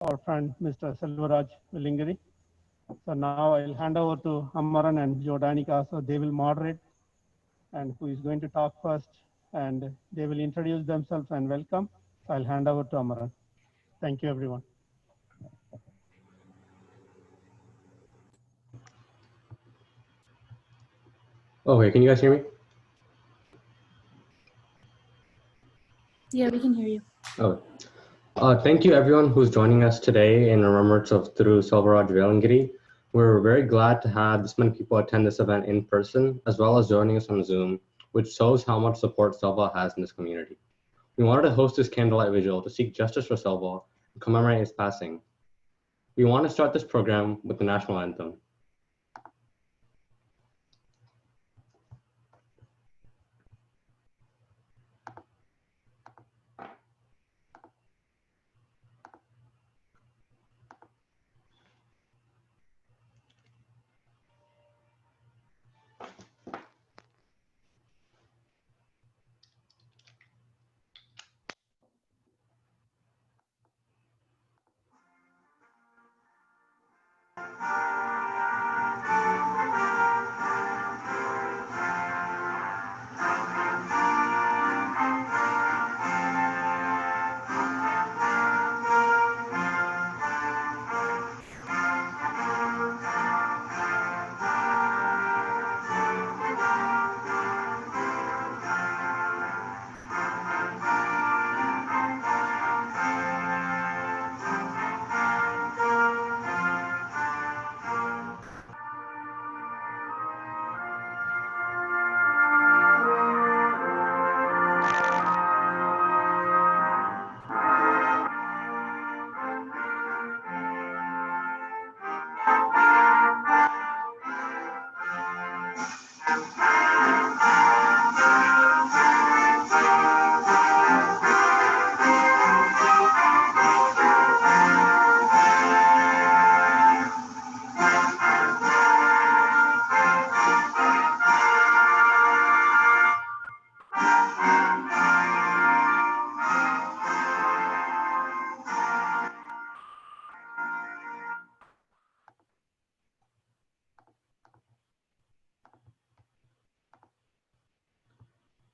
our friend Mr. Selvaraju Vellingiri. So now I'll hand over to Amaran and Jodanika. So they will moderate and who is going to talk first, and they will introduce themselves and welcome. So I'll hand over to Amaran. Thank you, everyone. Okay, can you guys hear me? Yeah, we can hear you. Oh, thank you everyone who's joining us today in remembrance of Thiru Selvaraju Vellingiri. We're very glad to have this many people attend this event in person, as well as joining us on Zoom, which shows how much support Selva has in this community. We wanted to host this candlelight vigil to seek justice for Selva and commemorate his passing. We want to start this program with the national anthem.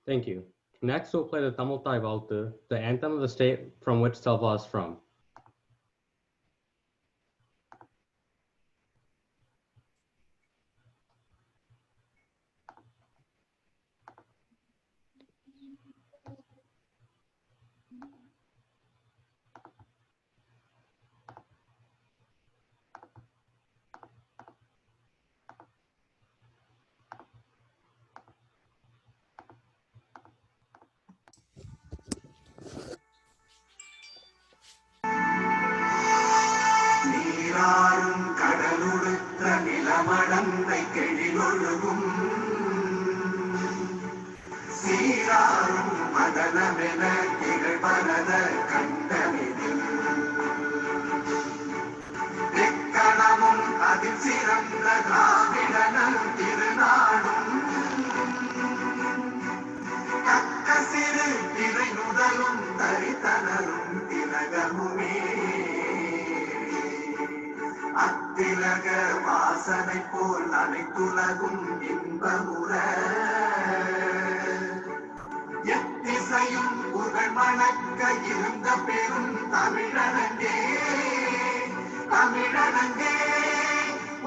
Thank you. Next, we'll play the Tamil Thai Valtu, the anthem of the state from which Selva is from. நீராறும் கடலுடுத்த நிலமடந்தை கெழிலொழுகும் சீராறும் மதனமென திகழ்வரத கண்டமிதில் எக்கணமும் அதில் சிறந்த திராவிடனல் திருநாடும் தக்க சிறு திரை நுதலும் தரித்தனரும் திலகமுமே அத்திலக வாசனை போல் அனைத்துலகும் இன்பமுற எத்திசையும் புகழ் மணக்க இருந்த பெரும் தமிழனங்கே தமிழனங்கே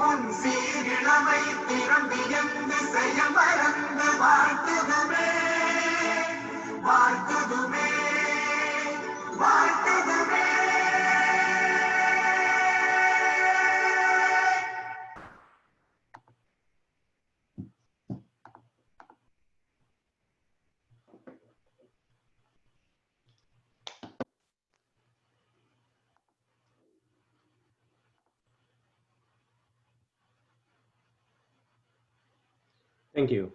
உன் சீரிழமை திறம்பியந்து செய்ய மறந்து வாழ்த்துதுமே வாழ்த்துதுமே வாழ்த்துதுமே. Thank you.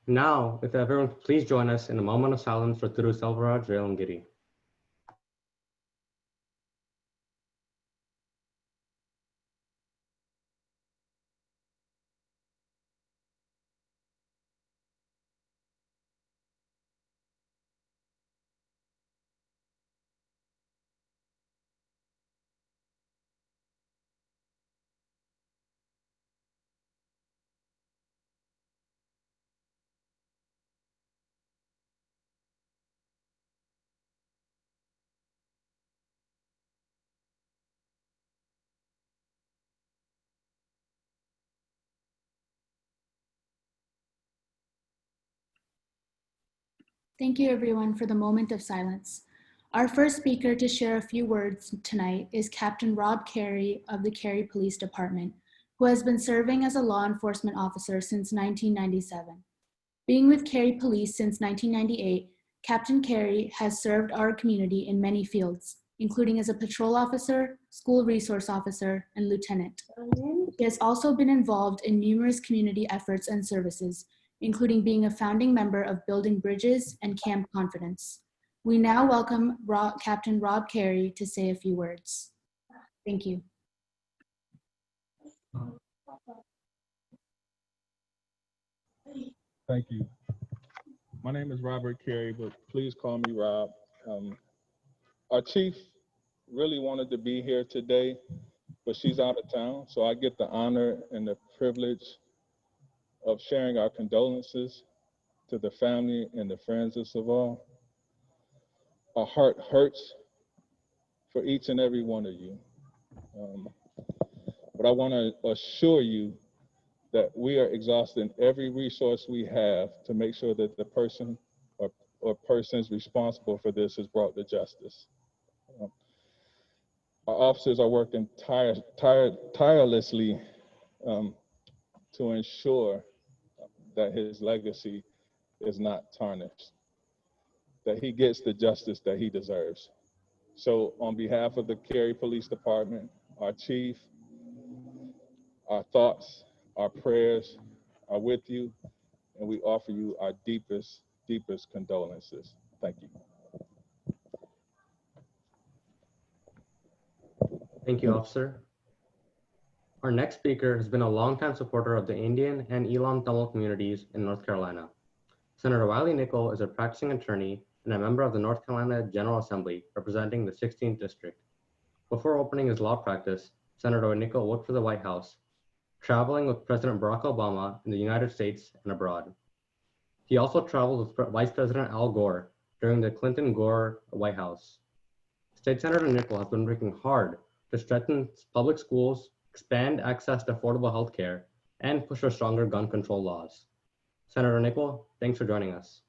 Now, if everyone please join us in a moment of silence for Thiru Selvaraju Vellingiri. Thank you everyone for the moment of silence. Our first speaker to share a few words tonight is Captain Rob Cary of the Cary Police Department, who has been serving as a law enforcement officer since 1997. Being with Cary Police since 1998, Captain Cary has served our community in many fields, including as a patrol officer, school resource officer, and lieutenant. He has also been involved in numerous community efforts and services, including being a founding member of Building Bridges and Camp Confidence. We now welcome Captain Rob Cary to say a few words. Thank you. Thank you. My name is Robert Cary, but please call me Rob. Our chief really wanted to be here today, but she's out of town, so I get the honor and the privilege of sharing our condolences to the family and the friends of Selvar. Our heart hurts for each and every one of you. But I want to assure you that we are exhausting every resource we have to make sure that the person or persons responsible for this is brought to justice. Our officers are working tirelessly to ensure that his legacy is not tarnished, that he gets the justice that he deserves. So on behalf of the Cary Police Department, our chief, our thoughts, our prayers are with you, and we offer you our deepest, deepest condolences. Thank you. Thank you, officer. Our next speaker has been a longtime supporter of the Indian and Elam Tamil communities in North Carolina. Senator Wiley Nickel is a practicing attorney and a member of the North Carolina General Assembly representing the 16th District. Before opening his law practice, Senator Nickel worked for the White House, traveling with President Barack Obama in the United States and abroad. He also traveled with Vice President Al Gore during the Clinton-Gore White House. State Senator Nickel has been working hard to strengthen public schools, expand access to affordable health care, and push for stronger gun control laws. Senator Nickel, thanks for joining us.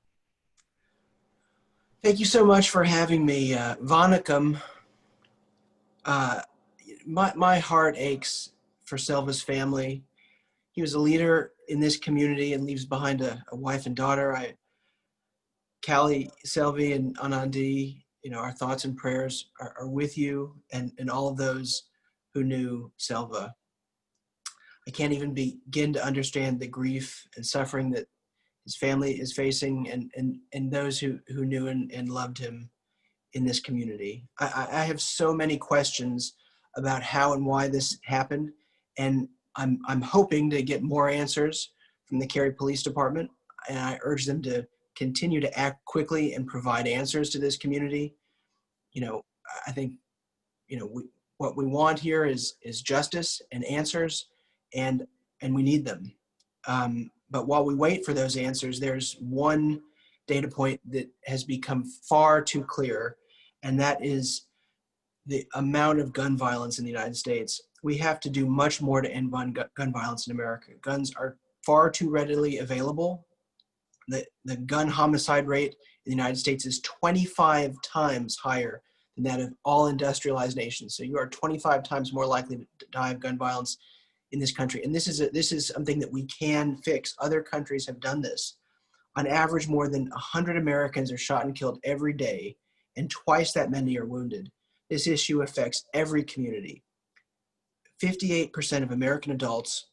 Thank you so much for having me. Vanakkam, my heart aches for Selva's family. He was a leader in this community and leaves behind a wife and daughter. Callie, Selvi, and Anandi, our thoughts and prayers are with you and all of those who knew Selva. I can't even begin to understand the grief and suffering that his family is facing and those who knew and loved him in this community. I have so many questions about how and why this happened, and I'm hoping to get more answers from the Cary Police Department, and I urge them to continue to act quickly and provide answers to this community. I think, what we want here is justice and answers, and we need them. But while we wait for those answers, there's one data point that has become far too clear, and that is the amount of gun violence in the United States. We have to do much more to end gun violence in America. Guns are far too readily available. The gun homicide rate in the United States is 25 times higher than that of all industrialized nations. So you are 25 times more likely to die of gun violence in this country. And this is something that we can fix. Other countries have done this. On average, more than 100 Americans are shot and killed every day, and twice that many are wounded. This issue affects every community. 58% of American adults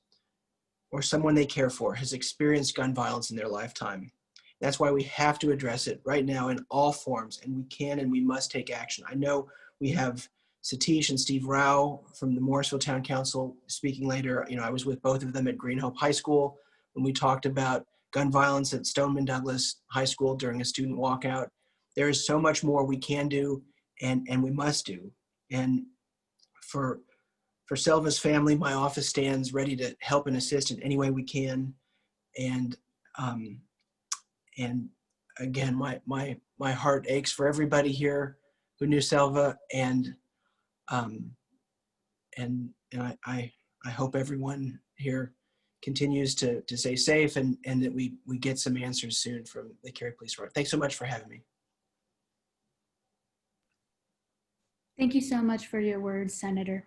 or someone they care for has experienced gun violence in their lifetime. That's why we have to address it right now in all forms, and we can and we must take action. I know we have Satish and Steve Rao from the Morrisville Town Council speaking later. I was with both of them at Green Hope High School when we talked about gun violence at Stoneman Douglas High School during a student walkout. There is so much more we can do and we must do. And for Selva's family, my office stands ready to help and assist in any way we can. And again, my heart aches for everybody here who knew Selva, and I hope everyone here continues to stay safe and that we get some answers soon from the Cary Police Department. Thanks so much for having me. Thank you so much for your words, Senator.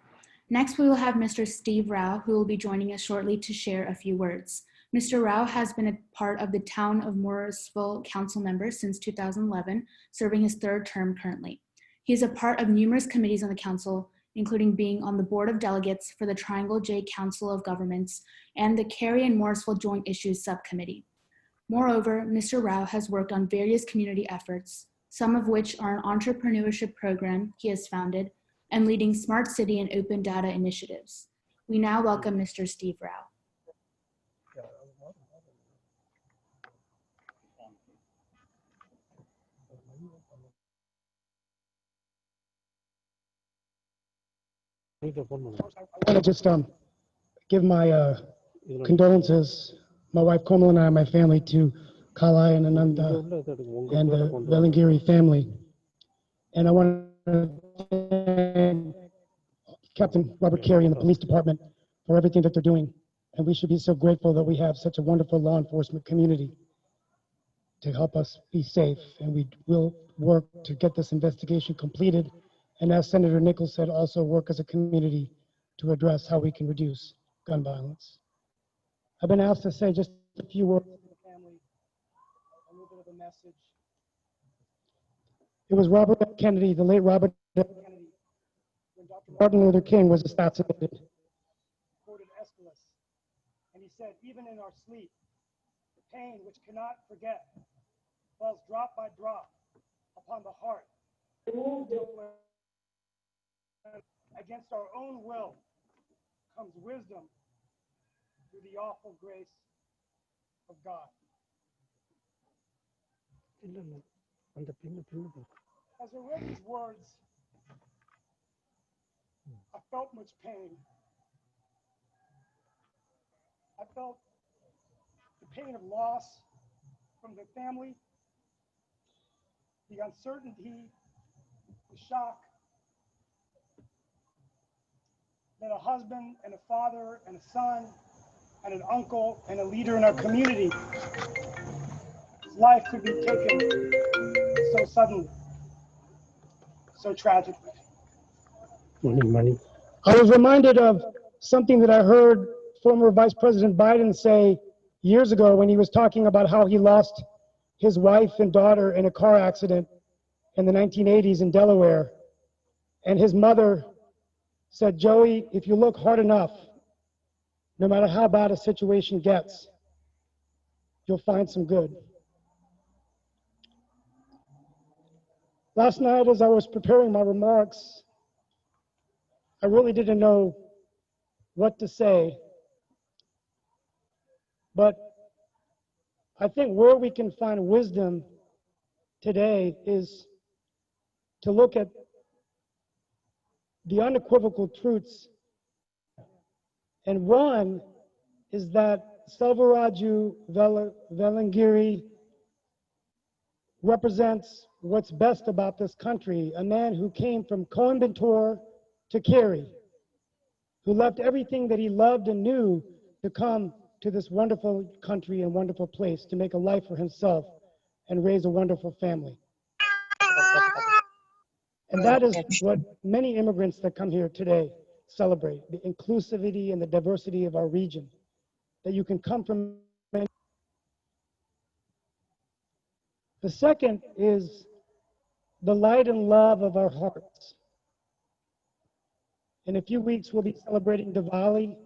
Next, we will have Mr. Steve Rao, who will be joining us shortly to share a few words. Mr. Rao has been a part of the Town of Morrisville Council member since 2011, serving his third term currently. He is a part of numerous committees on the council, including being on the Board of Delegates for the Triangle J Council of Governments and the Cary and Morrisville Joint Issues Subcommittee. Moreover, Mr. Rao has worked on various community efforts, some of which are an entrepreneurship program he has founded and leading smart city and open data initiatives. We now welcome Mr. Steve Rao. I want to just give my condolences, my wife Komal and I, my family, to Kalai and Ananda and the Vellingiri family. And I want to thank Captain Robert Cary and the police department for everything that they're doing. And we should be so grateful that we have such a wonderful law enforcement community to help us be safe. And we will work to get this investigation completed. And as Senator Nichols said, also work as a community to address how we can reduce gun violence. I've been asked to say just a few words to the family, a little bit of a message. It was Robert F. Kennedy, the late Robert F. Kennedy, when Dr. Martin Luther King was assassinated, quoted Aeschylus, and he said, "Even in our sleep, the pain which cannot forget falls drop by drop upon the heart. Against our own will comes wisdom through the awful grace of God." As I read these words, I felt much pain. I felt the pain of loss from the family, the uncertainty, the shock that a husband and a father and a son and an uncle and a leader in our community, his life could be taken so suddenly, so tragically. I was reminded of something that I heard former Vice President Biden say years ago when he was talking about how he lost his wife and daughter in a car accident in the 1980s in Delaware. And his mother said, "Joey, if you look hard enough, no matter how bad a situation gets, you'll find some good." Last night, as I was preparing my remarks, I really didn't know what to say. But I think where we can find wisdom today is to look at the unequivocal truths. And one is that Selvaraju Vellingiri represents what's best about this country, a man who came from Coimbatore to Cary, who left everything that he loved and knew to come to this wonderful country and wonderful place to make a life for himself and raise a wonderful family. And that is what many immigrants that come here today celebrate, the inclusivity and the diversity of our region, that you can come from. The second is the light and love of our hearts. In a few weeks, we'll be celebrating Diwali,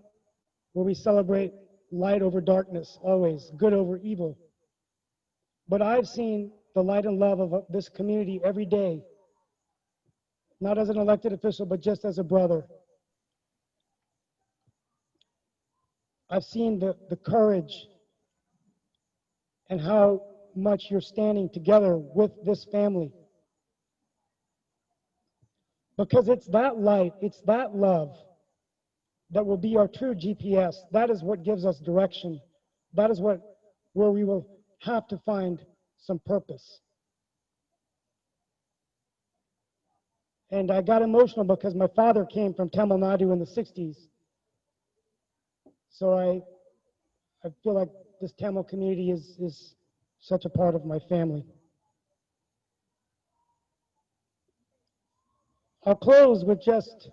where we celebrate light over darkness, always, good over evil. But I've seen the light and love of this community every day, not as an elected official, but just as a brother. I've seen the courage and how much you're standing together with this family. Because it's that light, it's that love that will be our true GPS. That is what gives us direction. That is where we will have to find some purpose. And I got emotional because my father came from Tamil Nadu in the 60s. So I I feel like this Tamil community is such a part of my family. I'll close with just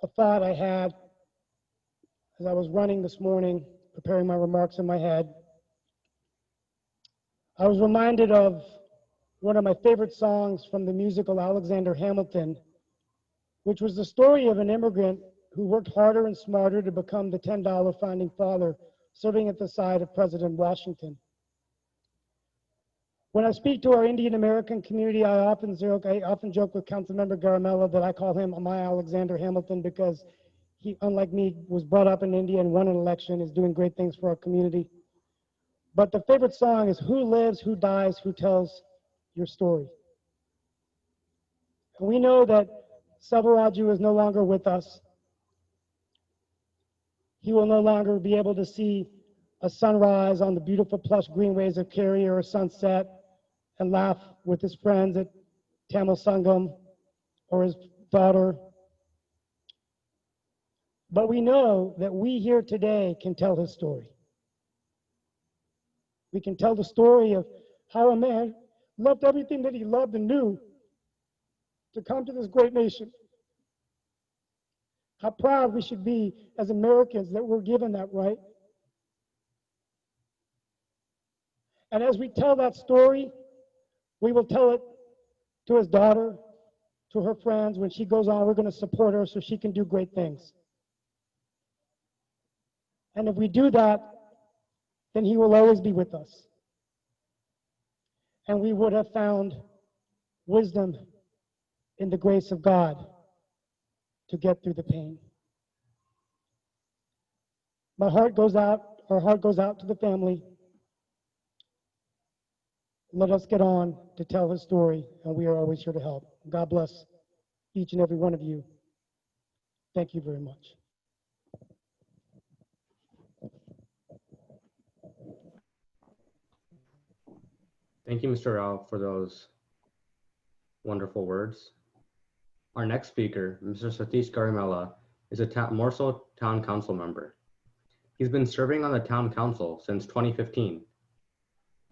a thought I had as I was running this morning, preparing my remarks in my head. I was reminded of one of my favorite songs from the musical Alexander Hamilton, which was the story of an immigrant who worked harder and smarter to become the $10 founding father, serving at the side of President Washington. When I speak to our Indian American community, I often joke with Councilmember Garamella that I call him my Alexander Hamilton because he, unlike me, was brought up in India and won an election, is doing great things for our community. But the favorite song is Who Lives, Who Dies, Who Tells Your Story? And we know that Selvaraju is no longer with us. He will no longer be able to see a sunrise on the beautiful plush greenways of Cary or a sunset and laugh with his friends at Tamil Sangam or his daughter. But we know that we here today can tell his story. We can tell the story of how a man left everything that he loved and knew to come to this great nation. How proud we should be as Americans that we're given that right. And as we tell that story, we will tell it to his daughter, to her friends. When she goes on, we're going to support her so she can do great things. And if we do that, then he will always be with us. And we would have found wisdom in the grace of God to get through the pain. My heart goes out, our heart goes out to the family. Let us get on to tell his story, and we are always here to help. God bless each and every one of you. Thank you very much. Thank you, Mr. Rao, for those wonderful words. Our next speaker, Mr. Satish Garimella, is a Morsel Town Council member. He's been serving on the Town Council since 2015,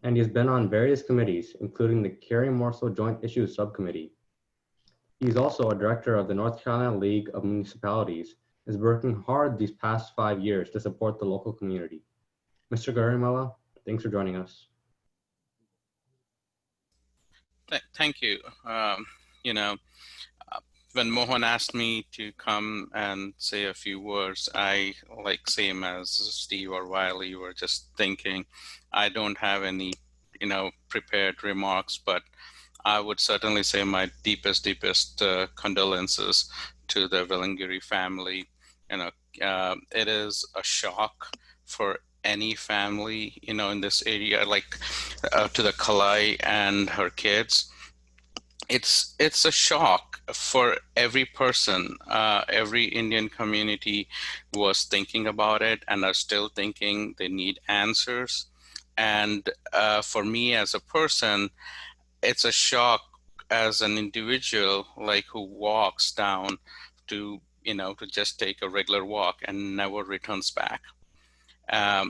and he's been on various committees, including the Cary Morsel Joint Issues Subcommittee. He's also a director of the North Carolina League of Municipalities, and is working hard these past 5 years to support the local community. Mr. Garimella, thanks for joining us. Thank you. You know, when Mohan asked me to come and say a few words, I, like same as Steve or Wiley, were just thinking, I don't have any, prepared remarks, but I would certainly say my deepest condolences to the Vellingiri family. It is a shock for any family, in this area, like to the Kalai and her kids. It's a shock for every person. Every Indian community was thinking about it and are still thinking. They need answers. And for me as a person, it's a shock as an individual, like who walks down to, to just take a regular walk and never returns back.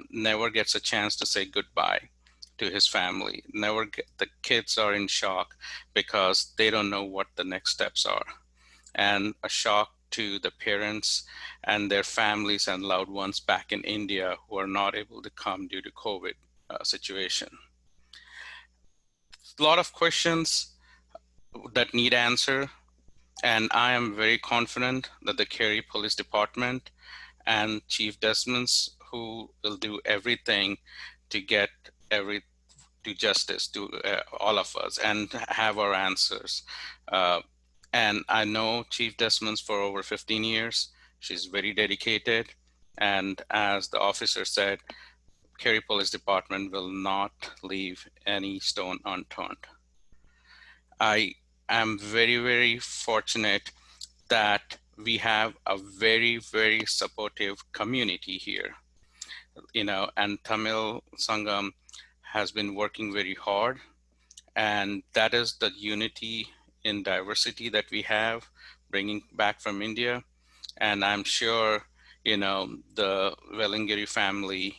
Never gets a chance to say goodbye to his family. The kids are in shock because they don't know what the next steps are. And a shock to the parents and their families and loved ones back in India who are not able to come due to COVID situation. A lot of questions that need answer. And I am very confident that the Cary Police Department and Chief Desmonds, who will do everything to get to justice to all of us and have our answers. And I know Chief Desmonds for over 15 years. She's very dedicated. And as the officer said, Cary Police Department will not leave any stone unturned. I am very fortunate that we have a very supportive community here. And Tamil Sangam has been working very hard, and that is the unity in diversity that we have, bringing back from India. And I'm sure, the Vellingiri family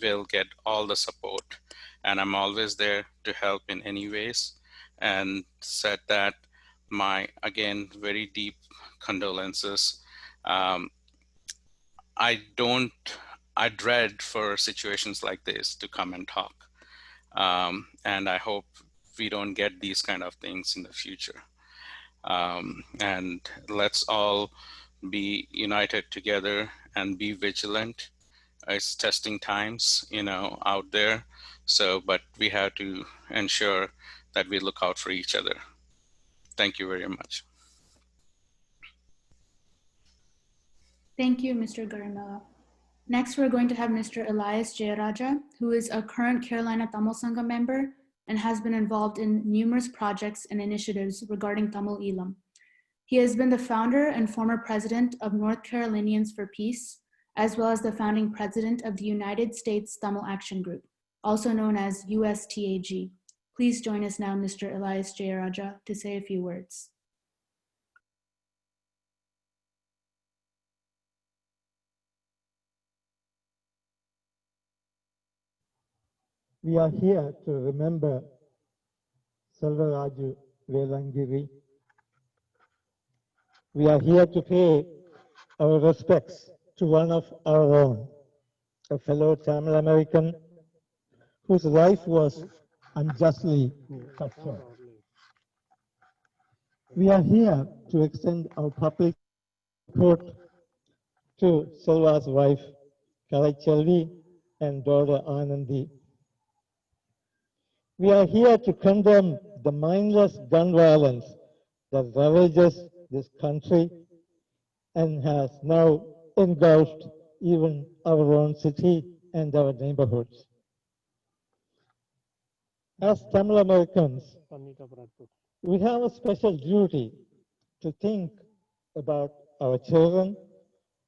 will get all the support, and I'm always there to help in any ways. And said that, my, again, very deep condolences. I dread for situations like this to come and talk. And I hope we don't get these kind of things in the future. And let's all be united together and be vigilant. It's testing times, out there. So, but we have to ensure that we look out for each other. Thank you very much. Thank you, Mr. Garimella. Next, we're going to have Mr. Elias Jayaraja, who is a current Carolina Tamil Sangha member and has been involved in numerous projects and initiatives regarding Tamil Elam. He has been the founder and former president of North Carolinians for Peace, as well as the founding president of the United States Tamil Action Group, also known as USTAG. Please join us now, Mr. Elias Jayaraja, to say a few words. We are here to remember Selvaraju Vellingiri. We are here to pay our respects to one of our own, a fellow Tamil American whose life was unjustly cut short. We are here to extend our public support to Selva's wife, Cary and daughter Anandi. We are here to condemn the mindless gun violence that ravages this country and has now engulfed even our own city and our neighborhoods. As Tamil Americans, we have a special duty to think about our children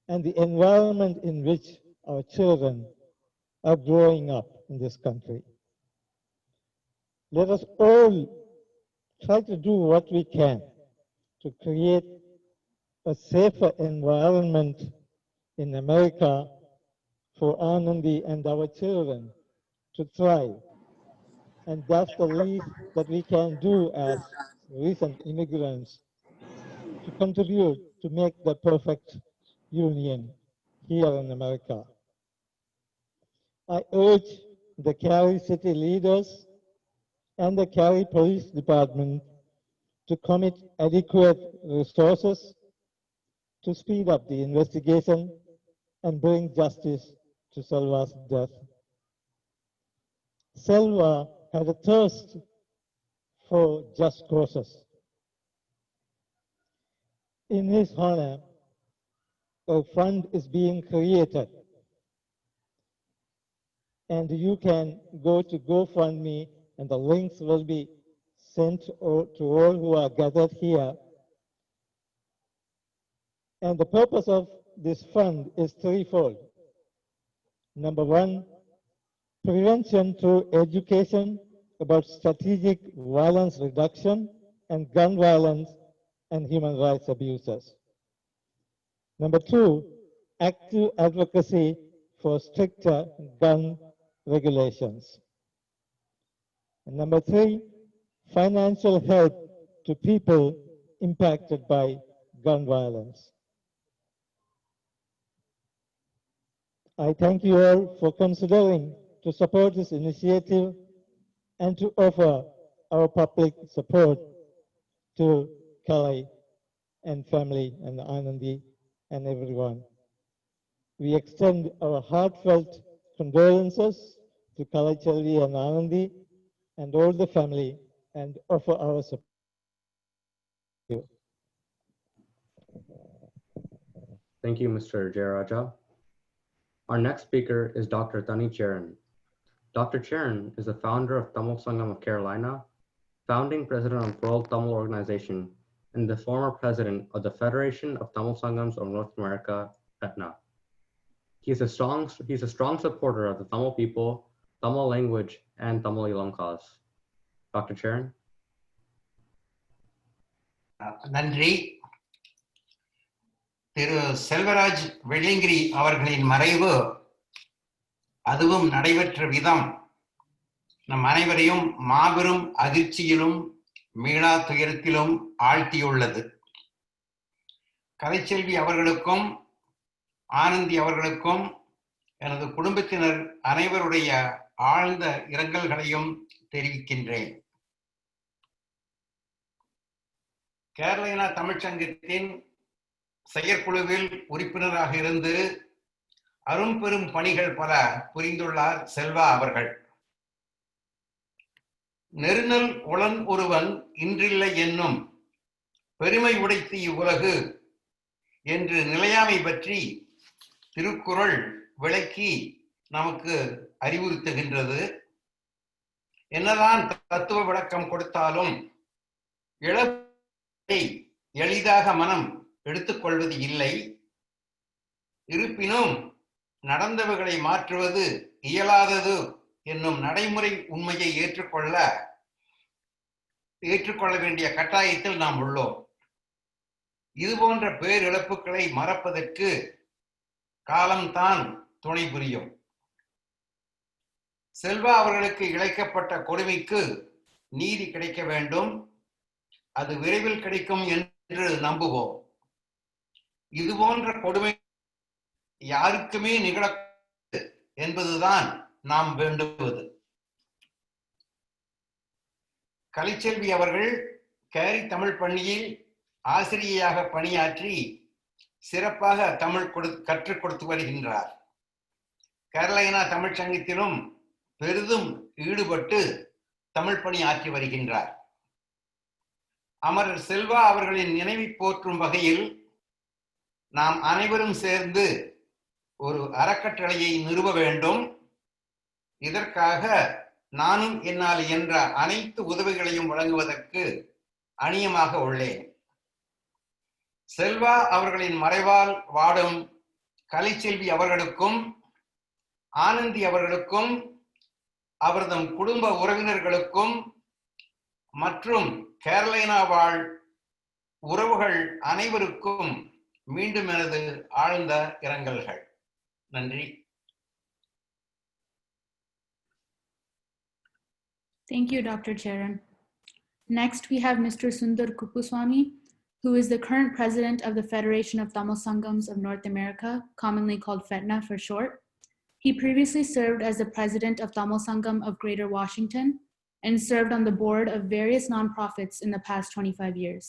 and the environment in which our children are growing up in this country. Let us all try to do what we can to create a safer environment in America for Anandi and our children to thrive. And that's the least that we can do as recent immigrants to contribute to make the perfect union here in America. I urge the Cary city leaders and the Cary Police Department to commit adequate resources to speed up the investigation and bring justice to Selva's death. Selva had a thirst for just causes. In his honor, a fund is being created, and you can go to GoFundMe and the links will be sent to all who are gathered here. And the purpose of this fund is threefold. Number one, prevention through education about strategic violence reduction and gun violence and human rights abuses. Number two, active advocacy for stricter gun regulations. And number three, financial help to people impacted by gun violence. I thank you all for considering to support this initiative and to offer our public support to Cary and family and Anandi and everyone. We extend our heartfelt condolences to Cary and Anandi and all the family and offer our support. Thank you, Mr. Jayaraja. Our next speaker is Dr. Thani Charan. Dr. Charan is the founder of Tamil Sangam of Carolina, founding president of World Tamil Organization, and the former president of the Federation of Tamil Sangams of North America, FETNA. He's a strong supporter of the Tamil people, Tamil language, and Tamil Elam cause. Dr. Charan. Nandri. Thiru Selvaraj Velliangiri அவர்களின் மறைவு, அதுவும் நடைபெற்ற விதம் நம் அனைவரையும் மாபெரும் அதிர்ச்சியிலும் மீளா துயரத்திலும் ஆழ்த்தியுள்ளது. கலைச்செல்வி அவர்களுக்கும் ஆனந்தி அவர்களுக்கும் எனது குடும்பத்தினர் அனைவருடைய ஆழ்ந்த இரங்கல்களையும் தெரிவிக்கின்றேன். கேரளா தமிழ்ச்சங்கத்தின் செயற்குழுவில் உறுப்பினராக இருந்து அரும்பெரும் பணிகள் பல புரிந்துள்ளார் செல்வா அவர்கள். நெருநல் உளன் ஒருவன் இன்றில்லை என்னும் பெருமை உடைத்து இவ்வுலகு என்று நிலையாமை பற்றி திருக்குறள் விளக்கி நமக்கு அறிவுறுத்துகின்றது. என்னதான் தத்துவ விளக்கம் கொடுத்தாலும் இழப்பை எளிதாக மனம் எடுத்துக்கொள்வது இல்லை. இருப்பினும் நடந்தவைகளை மாற்றுவது இயலாதது என்னும் நடைமுறை உண்மையை ஏற்றுக்கொள்ள வேண்டிய கட்டாயத்தில் நாம் உள்ளோம். இதுபோன்ற பேரிழப்புகளை மறப்பதற்கு காலம்தான் துணை புரியும். செல்வா அவர்களுக்கு இழைக்கப்பட்ட கொடுமைக்கு நீதி கிடைக்க வேண்டும். அது விரைவில் கிடைக்கும் என்று நம்புவோம். இதுபோன்ற கொடுமை யாருக்குமே நிகழக்கூடாது என்பதுதான் நாம் வேண்டுவது. கலைச்செல்வி அவர்கள் கேரி தமிழ் பள்ளியில் ஆசிரியையாக பணியாற்றி சிறப்பாக தமிழ் கற்றுக் கொடுத்து வருகின்றார். கேரளா தமிழ் சங்கத்திலும் பெரிதும் ஈடுபட்டு தமிழ் பணி ஆற்றி வருகின்றார். அமரர் செல்வா அவர்களின் நினைவை போற்றும் வகையில் நாம் அனைவரும் சேர்ந்து ஒரு அறக்கட்டளையை நிறுவ வேண்டும். இதற்காக நானும் என்னால் என்ற அனைத்து உதவிகளையும் வழங்குவதற்கு அணியமாக உள்ளேன். செல்வா அவர்களின் மறைவால் வாடும் கலைச்செல்வி அவர்களுக்கும் ஆனந்தி அவர்களுக்கும் அவர்தம் குடும்ப உறவினர்களுக்கும் மற்றும் கேரளா வாழ் உறவுகள் அனைவருக்கும் மீண்டும் எனது ஆழ்ந்த இரங்கல்கள். நன்றி. Thank you, Dr. Charan. Next, we have Mr. Sundar Kuppuswamy, who is the current president of the Federation of Tamil Sangams of North America, commonly called FETNA for short. He previously served as the president of Tamil Sangam of Greater Washington and served on the board of various nonprofits in the past 25 years.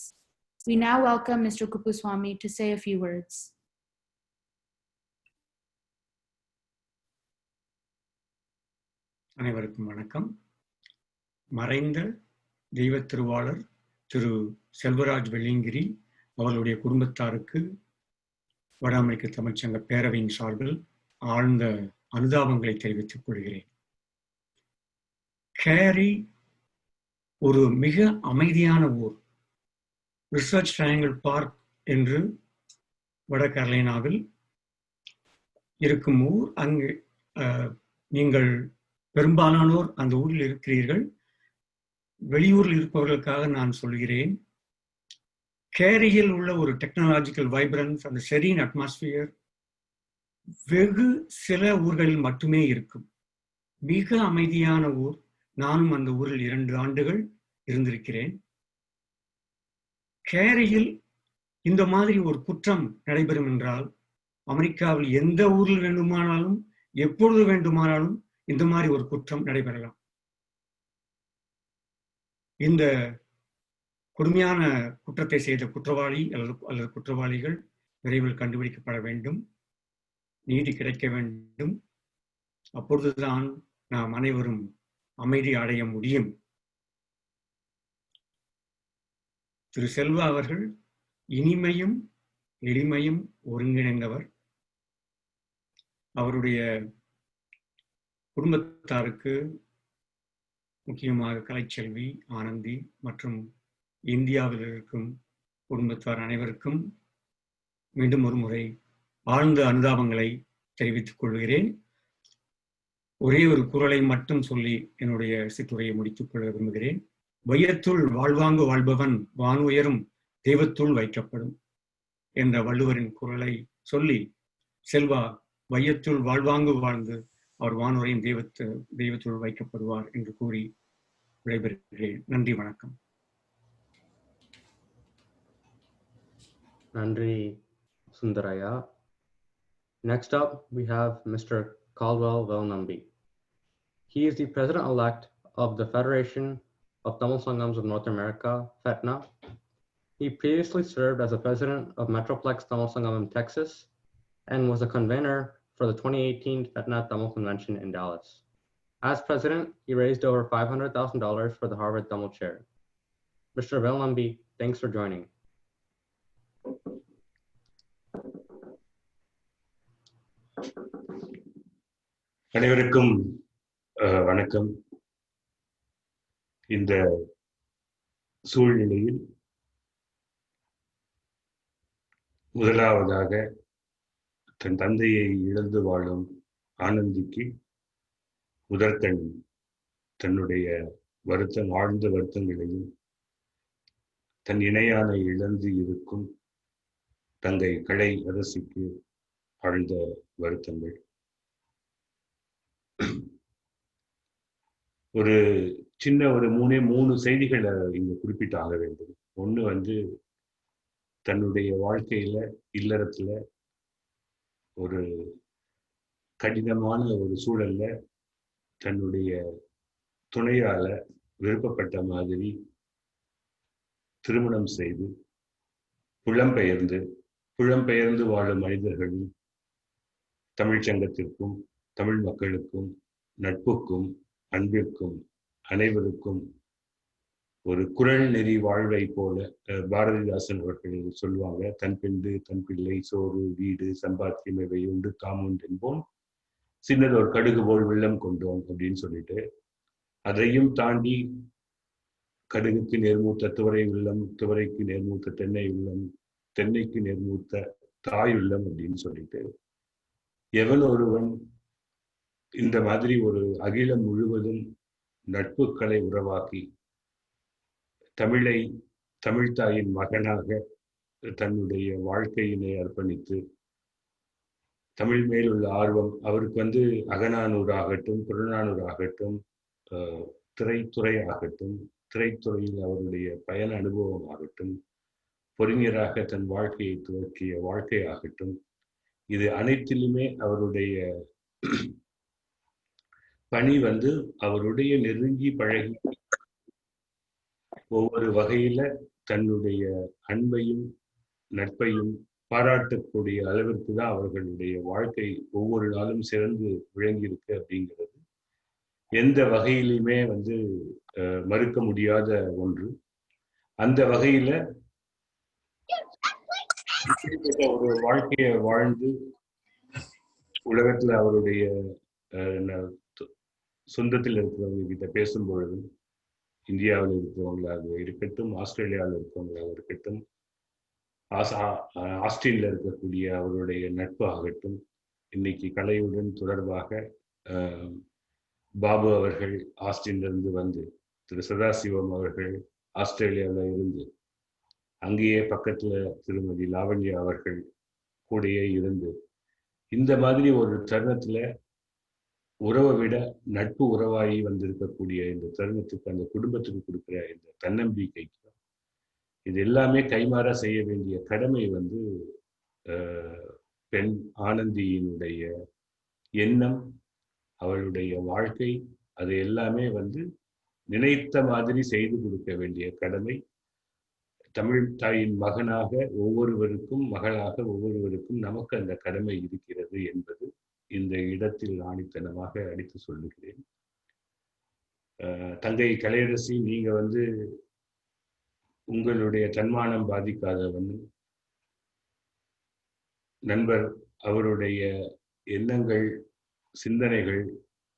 We now welcome Mr. Kuppuswamy to say a few words. அனைவருக்கும் வணக்கம். மறைந்த தெய்வ திருவாளர் திரு செல்வராஜ் வெள்ளிங்கிரி அவர்களுடைய குடும்பத்தாருக்கு வட அமெரிக்க தமிழ்ச்சங்க பேரவையின் சார்பில் ஆழ்ந்த அனுதாபங்களை தெரிவித்துக் கொள்கிறேன். கேரி ஒரு மிக அமைதியான ஊர். ரிசர்ச் ட்ரையாங்கிள் பார்க் என்று வட கரோலினாவில் இருக்கும் ஊர். அங்கு நீங்கள் பெரும்பாலானோர் அந்த ஊரில் இருக்கிறீர்கள். வெளியூரில் இருப்பவர்களுக்காக நான் சொல்கிறேன், கேரியில் உள்ள ஒரு டெக்னாலஜிக்கல் வைப்ரன்ஸ், அந்த செரீன் அட்மாஸ்பியர் வெகு சில ஊர்களில் மட்டுமே இருக்கும். மிக அமைதியான ஊர். நானும் அந்த ஊரில் 2 ஆண்டுகள் இருந்திருக்கிறேன். கேரியில் இந்த மாதிரி ஒரு குற்றம் நடைபெறும் என்றால் அமெரிக்காவில் எந்த ஊரில் வேண்டுமானாலும் எப்பொழுது வேண்டுமானாலும் இந்த மாதிரி ஒரு குற்றம் நடைபெறலாம். இந்த கொடுமையான குற்றத்தை செய்த குற்றவாளி அல்லது குற்றவாளிகள் விரைவில் கண்டுபிடிக்கப்பட வேண்டும். நீதி கிடைக்க வேண்டும். அப்பொழுதுதான் நாம் அனைவரும் அமைதி அடைய முடியும். திரு செல்வா அவர்கள் இனிமையும் எளிமையும் ஒருங்கிணைந்தவர். அவருடைய குடும்பத்தாருக்கு, முக்கியமாக கலைச்செல்வி, ஆனந்தி மற்றும் இந்தியாவில் இருக்கும் குடும்பத்தார் அனைவருக்கும் மீண்டும் ஒரு முறை ஆழ்ந்த அனுதாபங்களை தெரிவித்துக் கொள்கிறேன். ஒரே ஒரு குறளை மட்டும் சொல்லி என்னுடைய சிற்றுரையை முடித்துக் கொள்ள விரும்புகிறேன். வையத்துள் வாழ்வாங்கு வாழ்பவன் வானுயரும் தெய்வத்துள் வைக்கப்படும். என்ற வள்ளுவரின் குரலை சொல்லி செல்வா வையத்துள் வாழ்வாங்கு வாழ்ந்து அவர் வானுரையும் தெய்வத்துள் வைக்கப்படுவார் என்று கூறி விடைபெறுகிறேன். நன்றி, வணக்கம். Nandri Sundaraya. Next up, we have Mr. Caldwell Velnambi. He is the president-elect of the Federation of Tamil Sangams of North America, FETNA. He previously served as the president of Metroplex Tamil Sangam in Texas and was a convener for the 2018 FETNA Tamil Convention in Dallas. As president, he raised over $500,000 for the Harvard Tamil Chair. Mr. Velnambi, thanks for joining. அனைவருக்கும் வணக்கம். இந்த சூழ்நிலையில் முதலாவதாக தன் தந்தையை இழந்து வாழும் ஆனந்திக்கு முதற்கண் தன்னுடைய ஆழ்ந்த வருத்தங்களையும் தன் இணையான இழந்து இருக்கும் தங்கை கலை அரசிக்கு ஆழ்ந்த வருத்தங்கள். ஒரு சின்ன மூணு செய்திகளை இங்க குறிப்பிட்டாக வேண்டும். ஒண்ணு தன்னுடைய வாழ்க்கையில இல்லறத்துல ஒரு கடினமான ஒரு சூழல்ல தன்னுடைய துணையால விருப்பப்பட்ட மாதிரி திருமணம் செய்து புலம்பெயர்ந்து வாழும் மனிதர்களும் தமிழ்ச்சங்கத்திற்கும் தமிழ் மக்களுக்கும் நட்புக்கும் அன்பிற்கும் அனைவருக்கும் ஒரு குரல் நெறி வாழ்வை போல பாரதிதாசன் அவர்கள் சொல்லுவாங்க, தன் பெண்டு தன் பிள்ளை சோறு வீடு சம்பாத்தியம் இவை உண்டு தாமுண்டு என்போம் சின்னதொரு கடுகு போல் வெள்ளம் கொண்டோம் அப்படின்னு சொல்லிட்டு, அதையும் தாண்டி கடுகுக்கு நேர்மூத்த துவரை உள்ளம், துவரைக்கு நேர்மூத்த தென்னை உள்ளம், தென்னைக்கு நேர்மூத்த தாய் உள்ளம் அப்படின்னு சொல்லிட்டு, எவன் ஒருவன் இந்த மாதிரி ஒரு அகிலம் முழுவதும் நட்புகளை உருவாக்கி தமிழ்தாயின் மகனாக தன்னுடைய வாழ்க்கையினை அர்ப்பணித்து தமிழ் மேல் உள்ள ஆர்வம் அவருக்கு அகநானூறு ஆகட்டும் புறநானூறு ஆகட்டும் திரைத்துறை ஆகட்டும் திரைத்துறையில் அவருடைய பயண அனுபவம் ஆகட்டும் பொறிஞராக தன் வாழ்க்கையை துவக்கிய வாழ்க்கை ஆகட்டும், இது அனைத்திலுமே அவருடைய பணி அவருடைய நெருங்கி பழகி ஒவ்வொரு வகையில தன்னுடைய அன்பையும் நட்பையும் பாராட்டக்கூடிய அளவிற்கு தான் அவர்களுடைய வாழ்க்கை ஒவ்வொரு நாளும் சிறந்து விளங்கியிருக்கு அப்படிங்கிறது எந்த வகையிலுமே மறுக்க முடியாத ஒன்று. அந்த வகையில ஒரு வாழ்க்கையை வாழ்ந்து உலகத்துல அவருடைய சொந்தத்தில் இருக்கிறவங்க கிட்ட பேசும் பொழுது, இந்தியாவில் இருக்கிறவங்களாக இருக்கட்டும், ஆஸ்திரேலியாவில் இருக்கிறவங்களாக இருக்கட்டும், ஆஸ்டின்ல இருக்கக்கூடிய அவருடைய நட்பு ஆகட்டும், இன்னைக்கு கலையுடன் தொடர்பாக பாபு அவர்கள் ஆஸ்டின்ல இருந்து திரு சதாசிவம் அவர்கள் ஆஸ்திரேலியாவில் இருந்து அங்கேயே பக்கத்துல திருமதி லாவண்யா அவர்கள் கூடயே இருந்து இந்த மாதிரி ஒரு தருணத்துல உறவை விட நட்பு உறவாகி வந்திருக்கக்கூடிய இந்த தருணத்துக்கு அந்த குடும்பத்துக்கு கொடுக்குற இந்த தன்னம்பிக்கைக்கு இது எல்லாமே கைமாற செய்ய வேண்டிய கடமை பெண் ஆனந்தியினுடைய எண்ணம், அவளுடைய வாழ்க்கை, அது எல்லாமே நினைத்த மாதிரி செய்து கொடுக்க வேண்டிய கடமை தமிழ் தாயின் மகனாக ஒவ்வொருவருக்கும் மகளாக ஒவ்வொருவருக்கும் நமக்கு அந்த கடமை இருக்கிறது என்பது இந்த இடத்தில் ஆணித்தனமாக அடித்து சொல்லுகிறேன். தங்கை கலையரசி, நீங்க உங்களுடைய தன்மானம் பாதிக்காதவன் நண்பர் அவருடைய எண்ணங்கள் சிந்தனைகள்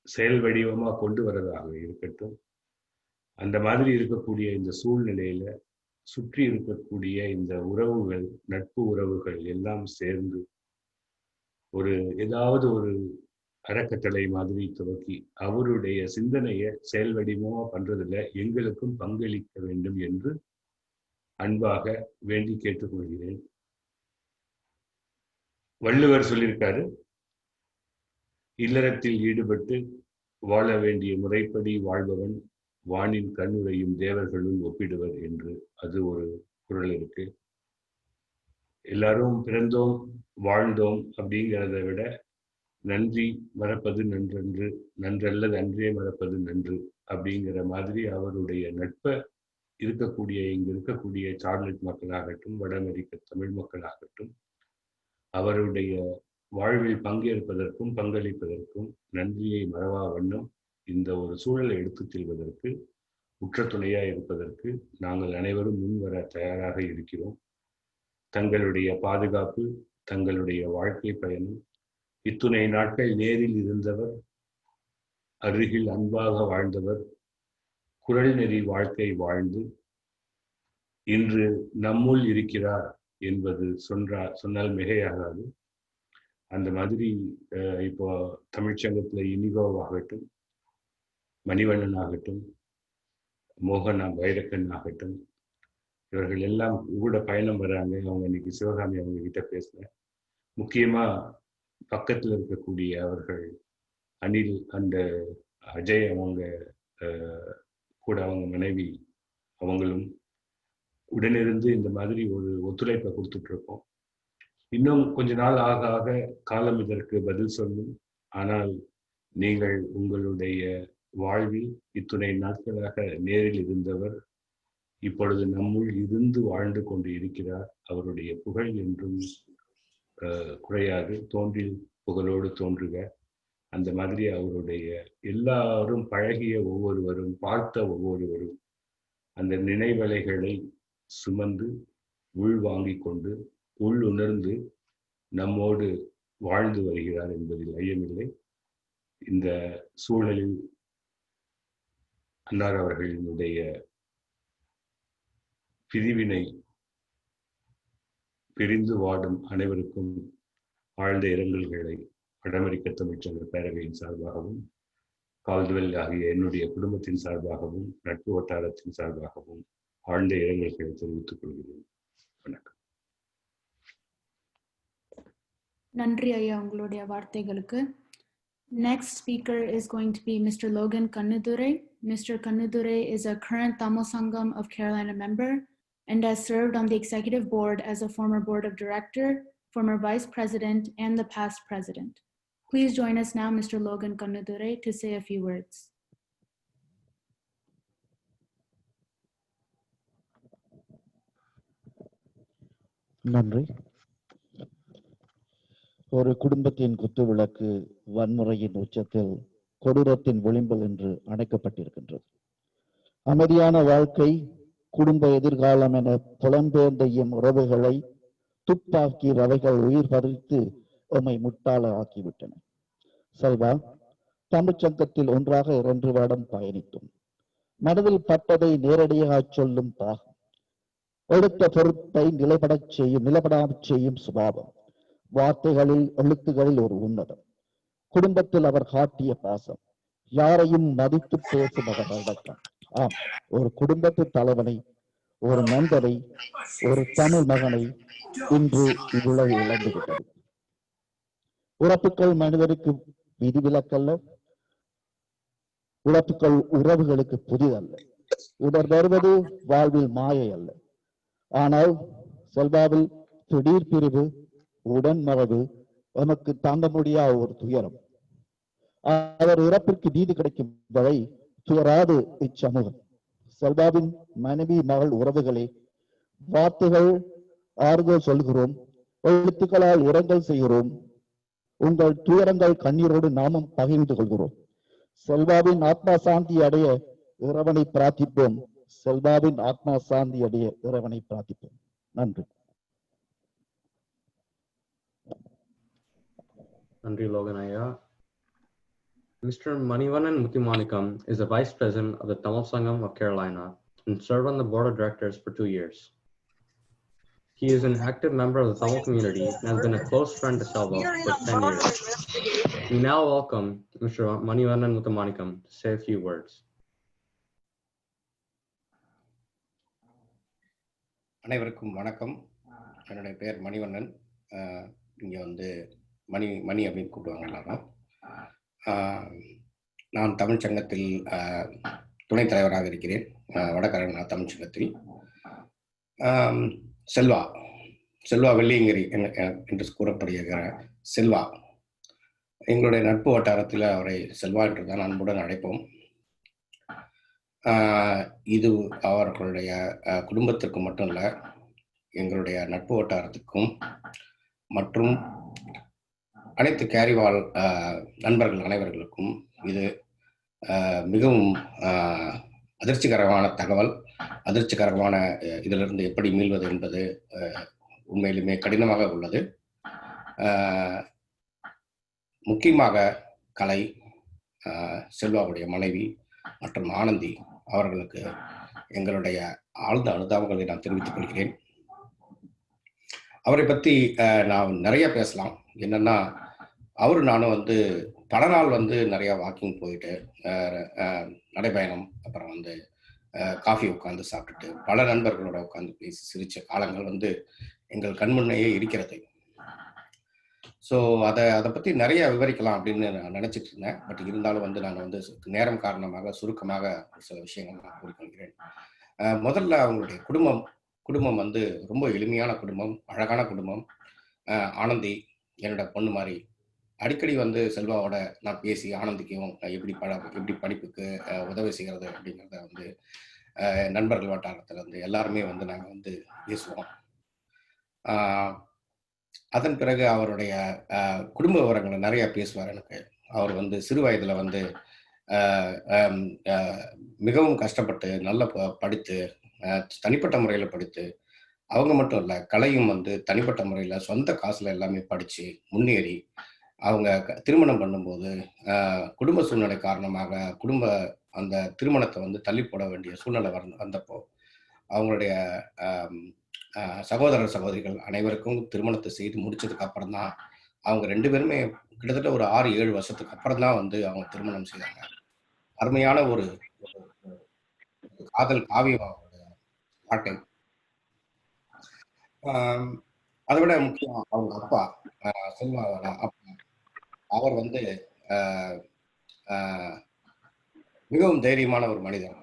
செயல் வடிவமா கொண்டு வரதாக இருக்கட்டும். அந்த மாதிரி இருக்கக்கூடிய இந்த சூழ்நிலையில சுற்றி இருக்கக்கூடிய இந்த உறவுகள் நட்பு உறவுகள் எல்லாம் சேர்ந்து ஏதாவது ஒரு அறக்கட்டளை மாதிரி துவக்கி அவருடைய சிந்தனையை செயல் வடிவமா பண்றதுல எங்களுக்கும் பங்களிக்க வேண்டும் என்று அன்பாக வேண்டி கேட்டுக்கொள்கிறேன். வள்ளுவர் சொல்லியிருக்காரு, இல்லறத்தில் ஈடுபட்டு வாழ வேண்டிய முறைப்படி வாழ்பவன் வானின் கண்ணுரையும் தேவர்களுள் ஒப்பிடுவர் என்று. அது ஒரு குறள் இருக்கு. எல்லாரும் பிறந்தோம் வாழ்ந்தோம் அப்படிங்கிறத விட நன்றி மறப்பது நன்றன்று, நன்றல்லது அன்றே மறப்பது நன்று அப்படிங்கிற மாதிரி அவருடைய நட்பை இங்க இருக்கக்கூடிய சார்லட் மக்களாகட்டும், வட அமெரிக்க தமிழ் மக்களாகட்டும், அவருடைய வாழ்வில் பங்கேற்பதற்கும் பங்களிப்பதற்கும் நன்றியை மறவா வண்ணம் இந்த ஒரு சூழலை எடுத்துச் செல்வதற்கு உற்ற துணையாய் இருப்பதற்கு நாங்கள் அனைவரும் முன்வர தயாராக இருக்கிறோம். தங்களுடைய பாதுகாப்பு, தங்களுடைய வாழ்க்கை பயணம், இத்துணை நாட்கள் நேரில் இருந்தவர், அருகில் அன்பாக வாழ்ந்தவர், குறள் நெறி வாழ்க்கை வாழ்ந்து இன்று நம்முள் இருக்கிறார் என்பது சொன்னால் மிகையாகாது. அந்த மாதிரி இப்போ தமிழ்ச்சங்கத்தில் இனிகோவாகட்டும், மணிவண்ணன் ஆகட்டும், மோகனா வைரக்கன் ஆகட்டும், இவர்கள் எல்லாம் கூட பயணம் வர்றாங்க. அவங்க இன்னைக்கு சிவகாமி அவங்க கிட்ட பேசினேன். முக்கியமா பக்கத்தில் இருக்கக்கூடிய அவர்கள் அனில் அண்ட் அஜய் அவங்க கூட அவங்க மனைவி அவங்களும் உடனிருந்து இந்த மாதிரி ஒரு ஒத்துழைப்பை கொடுத்துட்டு இருக்கோம். இன்னும் கொஞ்ச நாள் ஆக ஆக காலம் இதற்கு பதில் சொல்லும். ஆனால் நீங்கள் உங்களுடைய வாழ்வில் இத்துணை நாட்களாக நேரில் இருந்தவர் இப்பொழுது நம்முள் இருந்து வாழ்ந்து கொண்டு இருக்கிறார். அவருடைய புகழ் என்றும் குறையாது, தோன்றில் புகழோடு தோன்றுக. அந்த மாதிரி அவருடைய எல்லாரும் பழகிய ஒவ்வொருவரும், பார்த்த ஒவ்வொருவரும் அந்த நினைவலைகளை சுமந்து உள்வாங்கிக் கொண்டு உள்ளுணர்ந்து நம்மோடு வாழ்ந்து வருகிறார் என்பதில் ஐயமில்லை. இந்த சூழலில் அன்னார் அவர்களினுடைய பிரிவினை பிரிந்து வாடும் அனைவருக்கும் ஆழ்ந்த இரங்கல்களை வட அமெரிக்க தமிழ்ச்சங்க பேரவையின் சார்பாகவும், கால்துவெல் ஆகிய என்னுடைய குடும்பத்தின் சார்பாகவும், நட்பு வட்டாரத்தின் சார்பாகவும் ஆழ்ந்த இரங்கல்களை தெரிவித்துக் கொள்கிறேன். வணக்கம். நன்றி ஐயா உங்களுடைய வார்த்தைகளுக்கு. Next speaker is going to be Mr. Logan Kannudurai. Mr. Kannudurai is a current Tamil Sangam of Carolina member and has served on the executive board as a former board of director, former vice president, and the past president. Please join us now, Mr. Logan Kannudurai, to say a few words. நன்றி. ஒரு குடும்பத்தின் குத்துவிளக்கு வன்முறையின் உச்சத்தில் கொடூரத்தின் விளிம்பில் என்று அணைக்கப்பட்டிருக்கின்றது. அமைதியான வாழ்க்கை, குடும்ப எதிர்காலம் என புலம்பெயர்ந்த எம் உறவுகளை துப்பாக்கி ரவைகள் உயிர் பறித்து எம்மை முட்டாள ஆக்கிவிட்டன. செல்வா, தமிழ்ச்சங்கத்தில் ஒன்றாக 2 வருடம் பயணித்தோம். மனதில் பட்டதை நேரடியாக சொல்லும் பாகம், எடுத்த பொறுப்பை நிலப்படாமற் செய்யும் சுபாவம், வார்த்தைகளில் எழுத்துகளில் ஒரு உன்னதம், குடும்பத்தில் அவர் காட்டிய பாசம், யாரையும் மதித்து பேசும் அவர் அடக்கம். ஆம், ஒரு குடும்பத்து தலைவனை, ஒரு நண்பரை, ஒரு தமிழ் மகனை இன்று இவ்வுலகு இழந்துவிட்டது. உறப்புகள் மனிதருக்கு விதிவிலக்கல்ல, உறப்புகள் உறவுகளுக்கு புதிதல்ல. இடர் வருவது வாழ்வில் மாயை அல்ல. ஆனால் செல்வாவில் திடீர் பிரிவு, உடன் மரபு நமக்கு தாங்க முடியாத ஒரு துயரம். அவர் இறப்பிற்கு நீதி கிடைக்கும் வரை துயராது இச்சமூகம். செல்வாவின் மனைவி மகள் உறவுகளே, வார்த்தைகள் ஆறுதல் சொல்கிறோம், எழுத்துக்களால் இரங்கல் செய்கிறோம். உங்கள் துயரங்கள் கண்ணீரோடு நாமும் பகிர்ந்து கொள்கிறோம். செல்வாவின் ஆத்மா சாந்தி அடைய இறைவனை பிரார்த்திப்போம். செல்வாவின் ஆத்மா சாந்தி அடைய இறைவனை பிரார்த்திப்போம். நன்றி. Nandri Loganaya. Mr. Manivannan Muthimanikam is the Vice President of the Tamil Sangam of Carolina and served on the Board of Directors for 2 years. He is an active member of the Tamil community and has been a close friend to Selva for 10 years. We now welcome Mr. Manivannan Muthimanikam to say a few words. அனைவருக்கும் வணக்கம். என்னுடைய பெயர் மணிவண்ணன். இங்கே வந்து மணி மணி அப்படின்னு கூப்பிடுவாங்க எல்லாரும். நான் தமிழ் சங்கத்தில் துணைத் தலைவராக இருக்கிறேன். வடகரங்கா தமிழ் சங்கத்தில். செல்வா வெள்ளியங்கிரி என்று கூறப்படுகிற செல்வா, எங்களுடைய நட்பு வட்டாரத்தில் அவரை செல்வா என்று தான் அன்புடன் அழைப்போம். இது அவர்களுடைய குடும்பத்திற்கு மட்டும் இல்லை, எங்களுடைய நட்பு வட்டாரத்துக்கும் மற்றும் அனைத்து கேரி வாழ் நண்பர்கள் அனைவர்களுக்கும் இது மிகவும் அதிர்ச்சிகரமான தகவல். அதிர்ச்சிகரமான இதிலிருந்து எப்படி மீள்வது என்பது உண்மையிலுமே கடினமாக உள்ளது. முக்கியமாக கலை, செல்வாவுடைய மனைவி மற்றும் ஆனந்தி அவர்களுக்கு எங்களுடைய ஆழ்ந்த அனுதாபங்களை நான் தெரிவித்துக் கொள்கிறேன். அவரை பற்றி நான் நிறைய பேசலாம். என்னன்னா, நானும் வந்து பல நாள் வந்து நிறைய வாக்கிங் போயிட்டு நடைபயணம், அப்புறம் வந்து காஃபி உட்காந்து சாப்பிட்டுட்டு பல நண்பர்களோட உட்காந்து பேசி சிரிச்ச காலங்கள் வந்து எங்கள் கண்முன்னையே இருக்கிறது. ஸோ அதை பற்றி நிறைய விவரிக்கலாம் அப்படின்னு நான் நினைச்சிட்டு இருந்தேன். பட் இருந்தாலும் வந்து நான் வந்து நேரம் காரணமாக சுருக்கமாக சில விஷயங்கள் நான் கூறிக்கொள்கிறேன். முதல்ல அவங்களுடைய குடும்பம் வந்து ரொம்ப எளிமையான குடும்பம், அழகான குடும்பம். ஆனந்தி என்னோட பொண்ணு மாதிரி. அடிக்கடி வந்து செல்வாவோட நான் பேசி ஆனந்திக்கும் எப்படி படிப்புக்கு உதவி செய்கிறது அப்படிங்கிறத வந்து நண்பர்கள் வட்டாரத்தில் வந்து எல்லாருமே வந்து நாங்கள் வந்து பேசுவோம். அதன் பிறகு அவருடைய குடும்ப விவரங்களை நிறைய பேசுவார் எனக்கு. அவர் வந்து சிறு வயதில் வந்து மிகவும் கஷ்டப்பட்டு நல்லா படித்து, தனிப்பட்ட முறையில் படித்து, அவங்க மட்டும் இல்லை, கலையும் வந்து தனிப்பட்ட முறையில் சொந்த காசில் எல்லாமே படித்து முன்னேறி அவங்க திருமணம் பண்ணும்போது குடும்ப சூழ்நிலை காரணமாக அந்த திருமணத்தை வந்து தள்ளி போட வேண்டிய சூழ்நிலை வந்தப்போ அவங்களுடைய சகோதரர் சகோதரிகள் அனைவருக்கும் திருமணத்தை செய்து முடிச்சதுக்கு அப்புறம் தான் அவங்க 2 பேருமே கிட்டத்தட்ட ஒரு 6-7 வருஷத்துக்கு அப்புறம் தான் வந்து அவங்க திருமணம் செய்தாங்க. அருமையான ஒரு காதல் காவியம் அவங்களுடைய வாழ்க்கை. அதை விட முக்கியம் அவங்க அப்பா, செல்வாவோட அப்பா, அவர் வந்து மிகவும் தைரியமான ஒரு மனிதர்.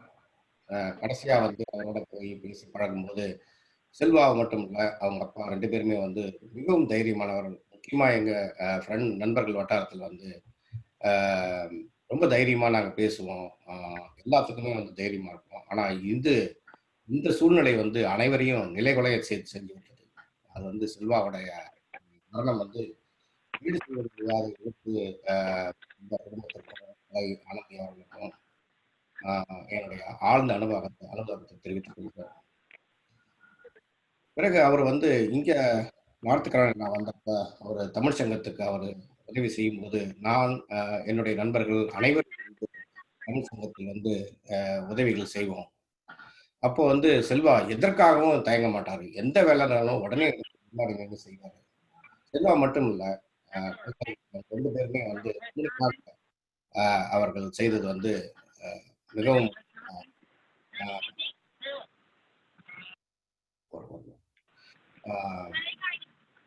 கடைசியா வந்து அவரோட போய் பேசி பழகும்போது செல்வாவை மட்டும் இல்லை, அவங்க அப்பா 2 பேருமே வந்து மிகவும் தைரியமானவர்கள். முக்கியமா எங்க நண்பர்கள் வட்டாரத்தில் வந்து ரொம்ப தைரியமா நாங்கள் பேசுவோம். எல்லாத்துக்குமே வந்து தைரியமா இருப்போம். ஆனா இந்த சூழ்நிலை வந்து அனைவரையும் நிலைகுலைய செஞ்சு விட்டது. அது வந்து செல்வாவுடைய மரணம் வந்து ஈடு செய்ய முடியாத இழப்பு. இந்த குடும்பத்திற்கும் ஆனந்தி அவர்களுக்கும் என்னுடைய ஆழ்ந்த அனுபவத்தை தெரிவித்துக் கொள்கிறேன். பிறகு அவர் வந்து இங்க நார்த்துக்கரன் நான் வந்தப்ப அவர் தமிழ் சங்கத்துக்கு அவர் உதவி செய்யும் போது நான் என்னுடைய நண்பர்கள் அனைவரும் தமிழ் சங்கத்தில் வந்து உதவிகள் செய்வோம். அப்போ வந்து செல்வா எதற்காகவும் தயங்க மாட்டாரு. எந்த வேலைனாலும் உடனே முன்னாடி நின்று செய்வாரு. செல்வா மட்டும் இல்ல, 2 பேருமே வந்து அவர்கள் செய்தது வந்து மிகவும்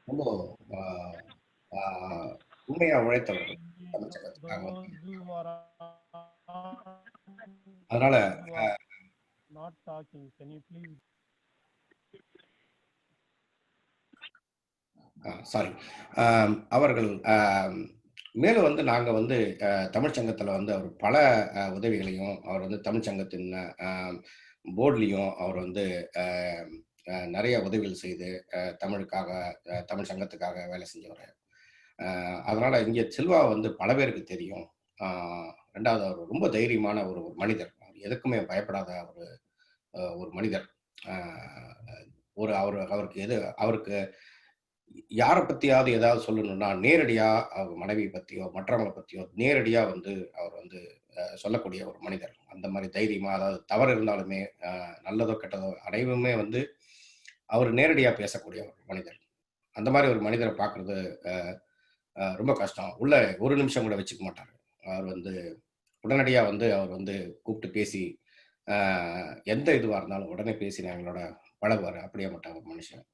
ரொம்ப உண்மையா உழைத்தவர்கள் தமிழ் சங்கத்துக்காக. அதனால சாரி, அவர்கள் மேலும் வந்து நாங்கள் வந்து தமிழ் சங்கத்தில் வந்து அவர் பல உதவிகளையும், அவர் வந்து தமிழ் சங்கத்தின் போர்ட்லேயும் அவர் வந்து நிறைய உதவிகள் செய்து தமிழ் சங்கத்துக்காக வேலை செஞ்சவர். அதனால இங்கே செல்வா வந்து பல பேருக்கு தெரியும். 2வது அவர் ரொம்ப தைரியமான ஒரு மனிதர். எதுக்குமே பயப்படாத ஒரு மனிதர். அவருக்கு யாரை பத்தியாவது ஏதாவது சொல்லணும்னா நேரடியா அவங்க மனைவி பத்தியோ மற்றவங்களை பத்தியோ நேரடியா வந்து அவர் வந்து சொல்லக்கூடிய ஒரு மனிதர். அந்த மாதிரி தைரியமா, அதாவது தவறு இருந்தாலுமே நல்லதோ கெட்டதோ அனைவருமே வந்து அவர் நேரடியா பேசக்கூடிய ஒரு மனிதர். அந்த மாதிரி ஒரு மனிதரை பார்க்கறது ரொம்ப கஷ்டம். உள்ள ஒரு நிமிஷம் கூட வச்சுக்க மாட்டார். அவர் வந்து உடனடியா வந்து அவர் வந்து கூப்பிட்டு பேசி எந்த இதுவாக இருந்தாலும் உடனே பேசி எங்களோட பழகுவார். அப்படியே மாட்டார் ஒரு மனுஷன்.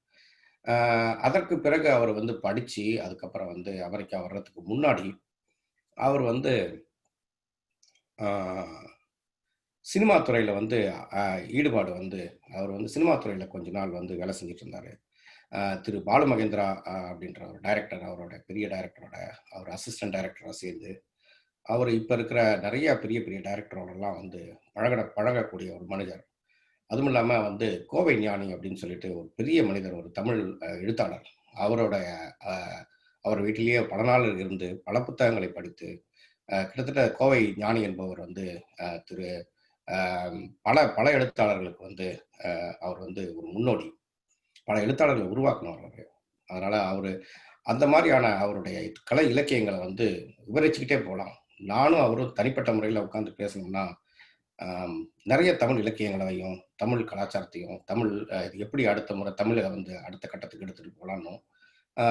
அதற்கு பிறகு அவர் வந்து படிச்சு, அதுக்கப்புறம் வந்து அமெரிக்கா வர்றதுக்கு முன்னாடி, அவர் வந்து ஆ சினிமா துறையில வந்து ஈடுபாடு வந்து அவர் வந்து சினிமா துறையில கொஞ்ச நாள் வந்து வேலை செஞ்சுட்டு இருந்தாரு. திரு பாலு மகேந்திரா அப்படின்ற ஒரு டைரக்டர், அவரோட பெரிய டைரக்டரோட அவர் அசிஸ்டன்ட் டைரக்டரா சேர்ந்து, அவர் இப்ப இருக்கிற நெறைய பெரிய பெரிய டைரக்டரோடலாம் வந்து பழகக்கூடிய ஒரு மனிதர். அதுவும் இல்லாம வந்து கோவை ஞானி அப்படின்னு சொல்லிட்டு ஒரு பெரிய மனிதர், ஒரு தமிழ் எழுத்தாளர். அவரோட அ அவர் வீட்டிலேயே பல நாள் இருந்து பல புத்தகங்களை படித்து, கிட்டத்தட்ட கோவை ஞானி என்பவர் வந்து திரு பல பல எழுத்தாளர்களுக்கு வந்து அவர் வந்து ஒரு முன்னோடி. பல எழுத்தாளர்களை உருவாக்குனவர் அவரு. அதனால அவரு அந்த மாதிரியான அவருடைய கலை இலக்கியங்கள வந்து விவரிச்சுக்கிட்டே போலாம். நானும் அவரும் தனிப்பட்ட முறையில உட்கார்ந்து பேசணும்னா, நெறைய தமிழ் இலக்கியங்களையும், தமிழ் கலாச்சாரத்தையும், தமிழ் இது எப்படி அடுத்த முறை தமிழ வந்து அடுத்த கட்டத்துக்கு எடுத்துட்டு போலான்னும்,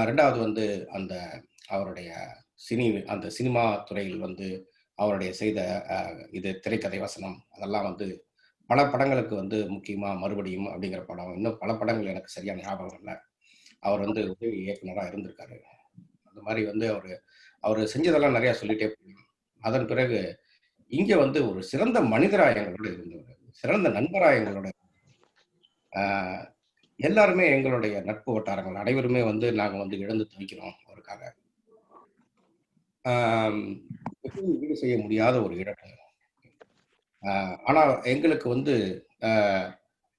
2வது வந்து அந்த அவருடைய அந்த சினிமா துறையில் வந்து அவருடைய செய்த இது திரைக்கதை வசனம் அதெல்லாம் வந்து பல படங்களுக்கு வந்து முக்கியமா மறுபடியும் அப்படிங்கிற படம், இன்னும் பல படங்கள் எனக்கு சரியா ஞாபகம் இல்ல. அவர் வந்து உதவி இயக்குனரா இருந்திருக்காரு. அந்த மாரி வந்து அவரு செஞ்சதெல்லாம் நெறைய சொல்லிட்டே போலாம். அதன் பிறகு இங்க வந்து ஒரு சிறந்த மனிதரா எங்களோட இருந்தவர். சிறந்த நண்பரா எங்களோட ஆ எல்லாருமே எங்களுடைய நட்பு வட்டாரங்கள் அனைவருமே வந்து நாங்க வந்து இழந்து தவிக்கிறோம் அவருக்காக. ஆம் எப்பவும் ஈடு செய்ய முடியாத ஒரு இழப்பு. ஆனா எங்களுக்கு வந்து அ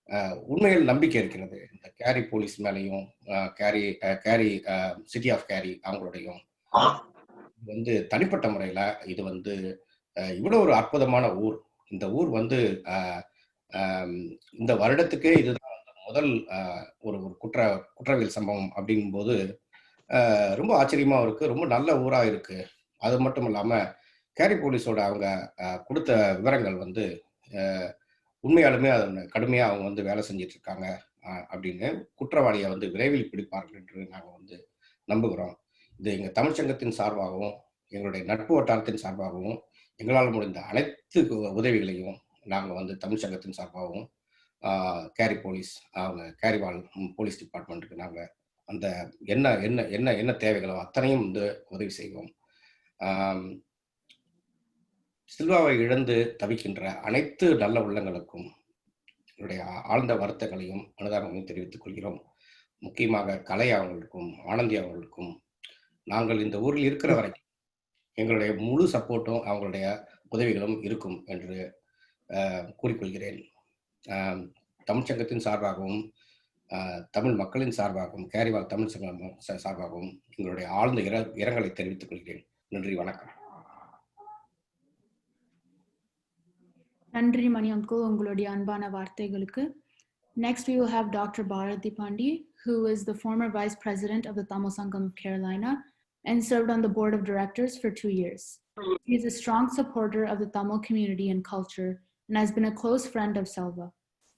அ உண்மையில் நம்பிக்கை இருக்கிறது. இந்த கேரி போலீஸ் மேலயும், கேரி சிட்டி ஆஃப் கேரி அவங்களுடையும் வந்து தனிப்பட்ட முறையில இது வந்து இவ்வளோ ஒரு அற்புதமான ஊர். இந்த ஊர் வந்து அ அம் இந்த வருடத்துக்கே இதுதான் வந்து முதல் ஒரு ஒரு குற்றவியல் சம்பவம் அப்படிங்கும்போது, ரொம்ப ஆச்சரியமாவும் இருக்கு. ரொம்ப நல்ல ஊரா இருக்கு. அது மட்டும் இல்லாம, கேரி போலீஸோட அவங்க குடுத்த விவரங்கள் வந்து அ உண்மையாலுமே அது கடுமையா அவங்க வந்து வேலை செஞ்சுட்டு இருக்காங்க அப்படின்னு குற்றவாளிய வந்து விரைவில் பிடிப்பார்கள் என்று நாங்க வந்து நம்புகிறோம். இது எங்க தமிழ்ச் சங்கத்தின் சார்பாகவும், எங்களுடைய நட்பு வட்டாரத்தின் சார்பாகவும், எங்களால் முடிந்த அனைத்து உதவிகளையும் நாங்க வந்து தமிழ்ச் சங்கத்தின் சார்பாகவும், கேரி போலீஸ் அவங்க கேரி வாழ் போலீஸ் டிபார்ட்மெண்ட்டுக்கு நாங்க அந்த என்ன என்ன என்ன என்ன தேவைகளோ அத்தனையும் வந்து உதவி செய்வோம். ஆம், சில்வாவை இழந்து தவிக்கின்ற அனைத்து நல்ல உள்ளங்களுக்கும் என்னுடைய ஆழ்ந்த வருத்தங்களையும் அனுதாபங்களையும் தெரிவித்துக் கொள்கிறோம். முக்கியமாக கலை அவர்களுக்கும், ஆனந்தி அவர்களுக்கும் நாங்கள் இந்த ஊரில் இருக்கிற வரைக்கும் எங்களுடைய முழு சப்போர்ட்டும் அவங்களுடைய உதவிகளும் இருக்கும் என்று கூறிக்கொள்கிறேன். தமிழ்ச்சங்கத்தின் சார்பாகவும், தமிழ் மக்களின் சார்பாகவும், கேரிவால் தமிழ் சங்கம் சார்பாகவும் எங்களுடைய ஆழ்ந்த இரங்கலை தெரிவித்துக் கொள்கிறேன். நன்றி, வணக்கம். நன்றி மணி அங்கிள், உங்களுடைய அன்பான வார்த்தைகளுக்கு. Next, we will have Dr. Bharati Pandey, who is the former Vice President of the Tamil Sangam of Carolina and served on the Board of Directors for 2 years. He is a strong supporter of the Tamil community and culture and has been a close friend of Selva.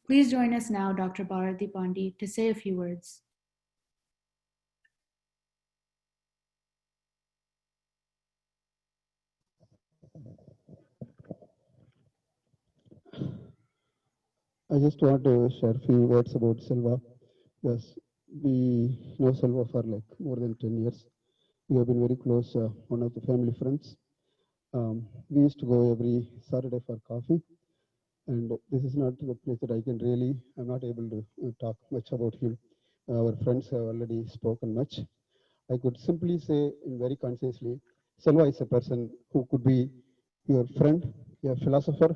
Please join us now, Dr. Bharati Pandey, to say a few words. I just want to share a few words about Selva. Yes, we know Selva for like more than 10 years. We have been very close, one of the family friends. We used to go every Saturday for coffee. And this is not the place that I'm not able to talk much about him. Our friends have already spoken much. I could simply say very concisely, Selva is a person who could be your friend, a philosopher,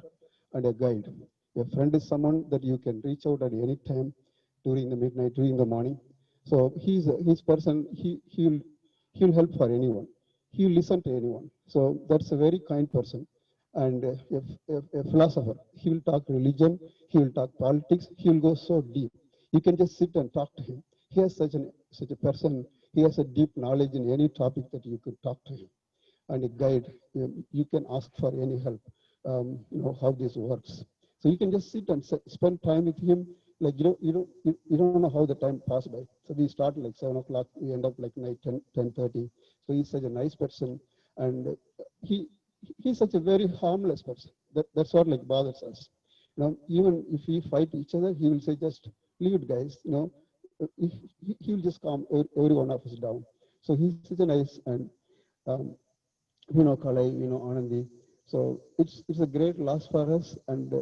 and a guide. A friend is someone that you can reach out at any time during the midnight, during the morning. So he's person, he'll help for anyone. He'll listen to anyone. So that's a very kind person. And a philosopher, he will talk religion, he will talk politics, he will go so deep. You can just sit and talk to him. He has such a person, he has a deep knowledge in any topic that you could talk to him. And a guide, you can ask for any help, how this works. So you can just sit and spend time with him. Like, you don't know how the time passed by. So we start like 7 o'clock, we end up like night 10:30. So he's such a nice person. And he's such a very harmless person. That's what like bothers us. Even if we fight each other, he will say, just leave it, guys. he'll just calm every one of us down. So he's such a nice and Cary, Anandi. So it's a great loss for us, and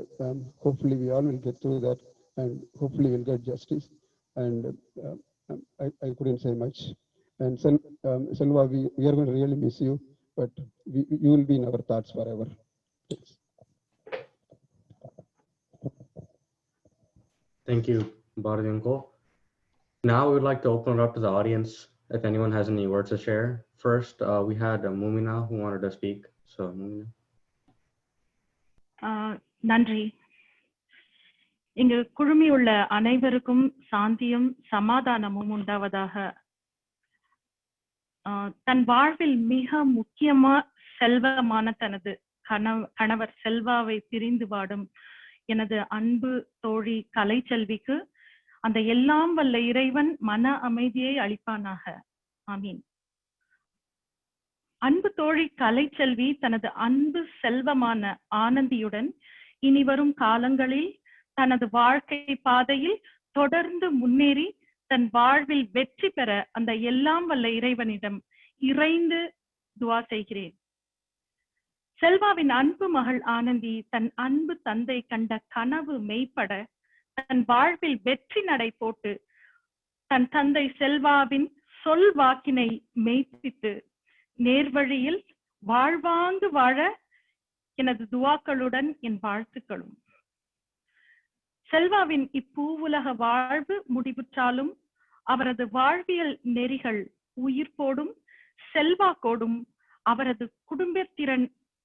hopefully we all will get through that, and hopefully we'll get justice. And I couldn't say much. And Selva, we are going to really miss you, but you will be in our thoughts forever. Thanks. Thank you, Bharati uncle. Now we would like to open it up to the audience if anyone has any words to share. First, we had Mumina who wanted to speak. So, Mumina. நன்றி. இங்கு குழுமியுள்ள அனைவருக்கும் சாந்தியும் சமாதானமும் உண்டாவதாக. தன் வாழ்வில் மிக முக்கியமா செல்வமான தனது கணவர் செல்வாவை பிரிந்து வாடும் எனது அன்பு தோழி கலைச்செல்விக்கு அந்த எல்லாம் வல்ல இறைவன் மன அமைதியை அளிப்பானாக. ஆமீன். அன்பு தோழி கலைச்செல்வி தனது அன்பு செல்வமான ஆனந்தியுடன் இனி வரும் காலங்களில் தனது வாழ்க்கை பாதையில் தொடர்ந்து முன்னேறி தன் வாழ்வில் வெற்றி பெற அந்த எல்லாம் வல்ல இறைவனிடம் இறைந்து துவா செய்கிறேன். செல்வாவின் அன்பு மகள் ஆனந்தி தன் அன்பு தந்தை கண்ட கனவு மெய்ப்பட தன் வாழ்வில் வெற்றி நடை போட்டு தன் தந்தை செல்வாவின் சொல் வாக்கினை மெய்ப்பித்து நேர்வழியில் வாழ்வாங்கு வாழ எனது துவாக்களுடன் என் வாழ்த்துக்களும். செல்வாவின் இப்பூவுலக வாழ்வு முடிவுற்றாலும் அவரது வாழ்வியல் நெறிகள் உயிர்ப்போடும் செல்வாக்கோடும் அவரது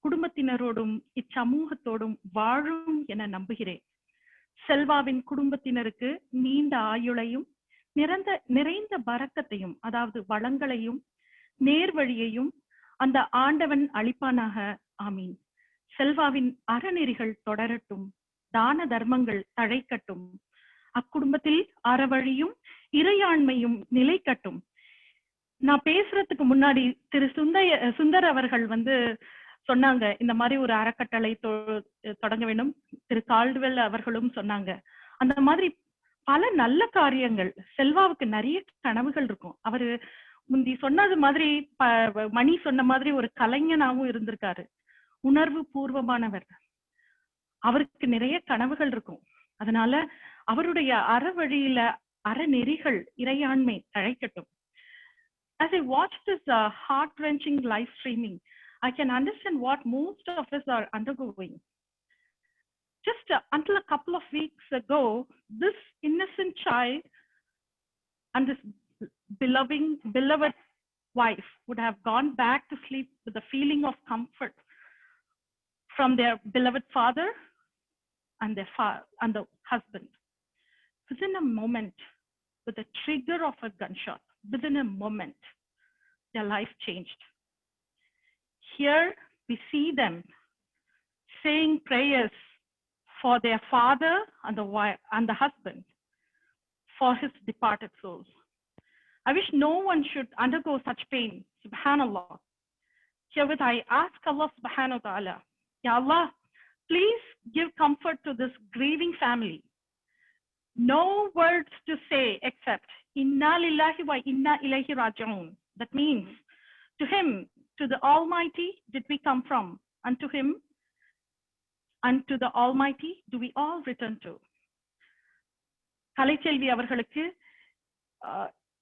குடும்பத்தினரோடும் இச்சமூகத்தோடும் வாழும் என நம்புகிறேன். செல்வாவின் குடும்பத்தினருக்கு நீண்ட ஆயுளையும் நிறைந்த பரக்கத்தையும், அதாவது வளங்களையும் நேர்வழியையும் அந்த ஆண்டவன் அளிப்பானாக. ஆமீன். செல்வாவின் அறநெறிகள் தொடரட்டும், தான தர்மங்கள் தழைக்கட்டும், அக்குடும்பத்தில் அறவழியும் இறையாண்மையும் நிலைக்கட்டும். நான் பேசுறதுக்கு முன்னாடி திரு சுந்தர் அவர்கள் சொன்னாங்க, இந்த மாதிரி ஒரு அறக்கட்டளை தொடங்க வேண்டும். திரு கால்டுவெல் அவர்களும் சொன்னாங்க. அந்த மாதிரி பல நல்ல காரியங்கள். செல்வாவுக்கு நிறைய கனவுகள் இருக்கும். அவரு முந்தி சொன்னது மாதிரி மணி சொன்ன மாதிரி ஒரு கலைஞனாவும் இருந்திருக்காரு. உணர்வு பூர்வமானவர். அவருக்கு நிறைய கனவுகள் இருக்கும். அதனால அவருடைய அறவழியில அறநெறிகள் இறையாண்மை தழைக்கட்டும். As I watch this heart-wrenching live streaming, I can understand what most of us are undergoing. Just until a couple of weeks ago, this innocent child and this beloved wife would have gone back to sleep with a feeling of comfort from their beloved father and the husband. Within a moment, with the trigger of a gunshot, within a moment, their life changed. Here we see them saying prayers for their father and the wife and the husband, for his departed souls. I wish no one should undergo such pain. Subhanallah. Herewith I ask Allah subhanahu wa ta'ala, Ya Allah, please give comfort to this grieving family. No words to say except Inna lillahi wa inna ilayhi raji'un. That means, to him, to the Almighty did we come from, and to him, and to the Almighty do we all return to. Kalaiselvi அவர்களுக்கு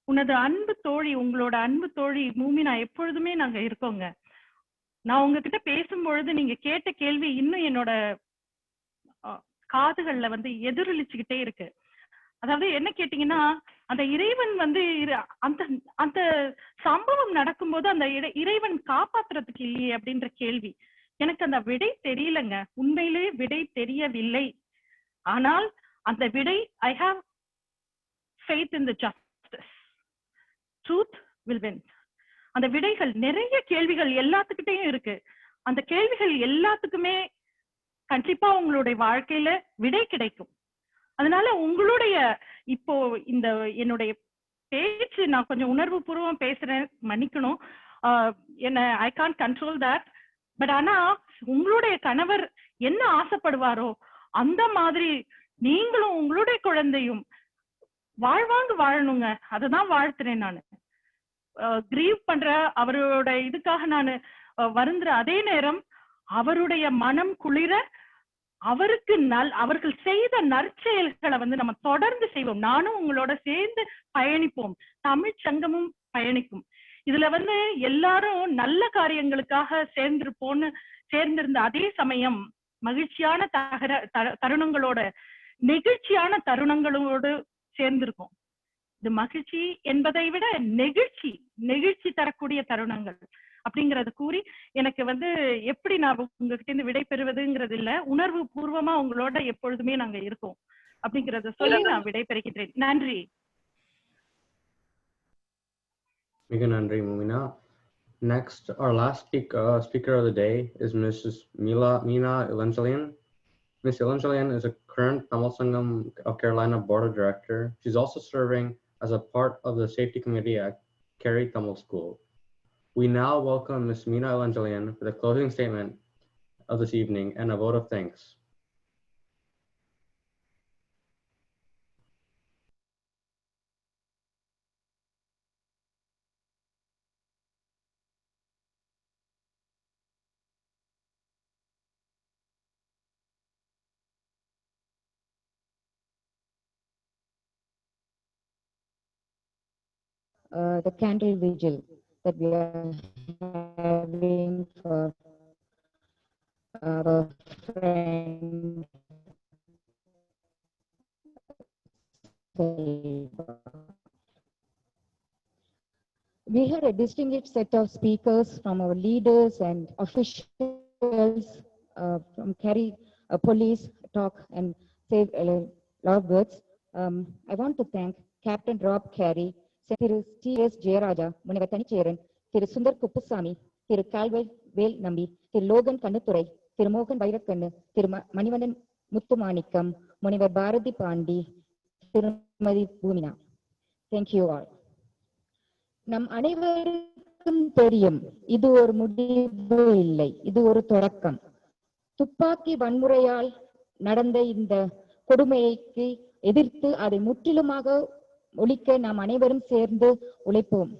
உனது அன்பு தோழி, உங்களோட அன்பு தோழி மூமினா எப்பொழுதுமே நாங்க இருக்கோங்க. நான் உங்ககிட்ட பேசும்பொழுது நீங்க கேட்ட கேள்வி இன்னும் என்னோட காதுகள்ல எதிரொலிச்சுக்கிட்டே இருக்கு. அதாவது என்ன கேட்டீங்கன்னா, அந்த இறைவன் அந்த அந்த சம்பவம் நடக்கும்போது அந்த இறைவன் காப்பாத்துறதுக்கு இல்லையே அப்படின்ற கேள்வி எனக்கு அந்த விடை தெரியலங்க. உண்மையிலேயே விடை தெரியவில்லை. ஆனால் அந்த விடை, I have faith in the justice. Truth will win. அந்த விடைகள், நிறைய கேள்விகள் எல்லாத்துக்கிட்டையும் இருக்கு. அந்த கேள்விகள் எல்லாத்துக்குமே கண்டிப்பா உங்களுடைய வாழ்க்கையில விடை கிடைக்கும். அதனால உங்களுடைய இப்போ இந்த என்னுடைய பேச்சு நான் கொஞ்சம் உணர்வு பூர்வம் பேசுறேன், மன்னிக்கணும். என்ன I can't control that. But ஆனா உங்களுடைய கணவர் என்ன ஆசைப்படுவாரோ அந்த மாதிரி நீங்களும் உங்களுடைய குழந்தையும் வாழ்வாங்கு வாழணுங்க. அதுதான் வாழ்த்துறேன் நான். கிரீவ் பண்ற அவரோட இதுக்காக நான் வருந்துற அதே நேரம் அவருடைய மனம் குளிர அவருக்கு அவர்கள் செய்த நற்செயல்களை நம்ம தொடர்ந்து செய்வோம். நானும் உங்களோட சேர்ந்து பயணிப்போம். தமிழ் சங்கமும் பயணிக்கும். இதுல எல்லாரும் நல்ல காரியங்களுக்காக சேர்ந்திருந்த அதே சமயம் மகிழ்ச்சியான தருணங்களோட நெகிழ்ச்சியான தருணங்களோடு சேர்ந்திருக்கும். இது மகிழ்ச்சி என்பதை விட நெகிழ்ச்சி தரக்கூடிய தருணங்கள் அப்படிங்கறது கூறி எனக்கு எப்படி நான் உங்ககிட்ட இருந்து விடை பெறுவதுங்கிறது இல்ல, உணர்வு பூர்வமா உங்களோட எப்பொழுதுமே நாங்க இருக்கோம் அப்படிங்கறத சொல்லி நான் விடை பெறுகிறேன். நன்றி. மிக நன்றி Mumina. Next, our last speaker of the day is Mrs. Meena Evangelian. Ms. Evangelian is a current Tamil Sangam of Carolina Board of Director. She's also serving as a part of the safety committee at Cary Tamil School. We now welcome Ms. Meena Evangelian for the closing statement of this evening and a vote of thanks. The candle vigil that we are having for our friend Selva. We had a distinguished set of speakers from our leaders and officials from Cary police talk and say a lot of words. I want to thank Captain Rob Cary, Thiru T.S. Jayaraja, முனைவர் தனிச்சேரன், திரு சுந்தர் குப்புசாமி, திரு கால்வேல் வேல் நம்பி, திரு Logan Kannuthurai, திரு மோகன் வைரக்கண்ணு, திரு மணிவண்ணன் முத்துமாணிக்கம், முனைவர் பாரதி பாண்டி, திருமதி பூமினா. Thank you all. நம் அனைவருக்கும் தெரியும், இது ஒரு முடிவு இல்லை, இது ஒரு தொடக்கம். துப்பாக்கி வன்முறையால் நடந்த இந்த கொடுமைக்கு எதிர்த்து அதை முற்றிலுமாக ஒழிக்க நாம் அனைவரும் சேர்ந்து உழைப்போம்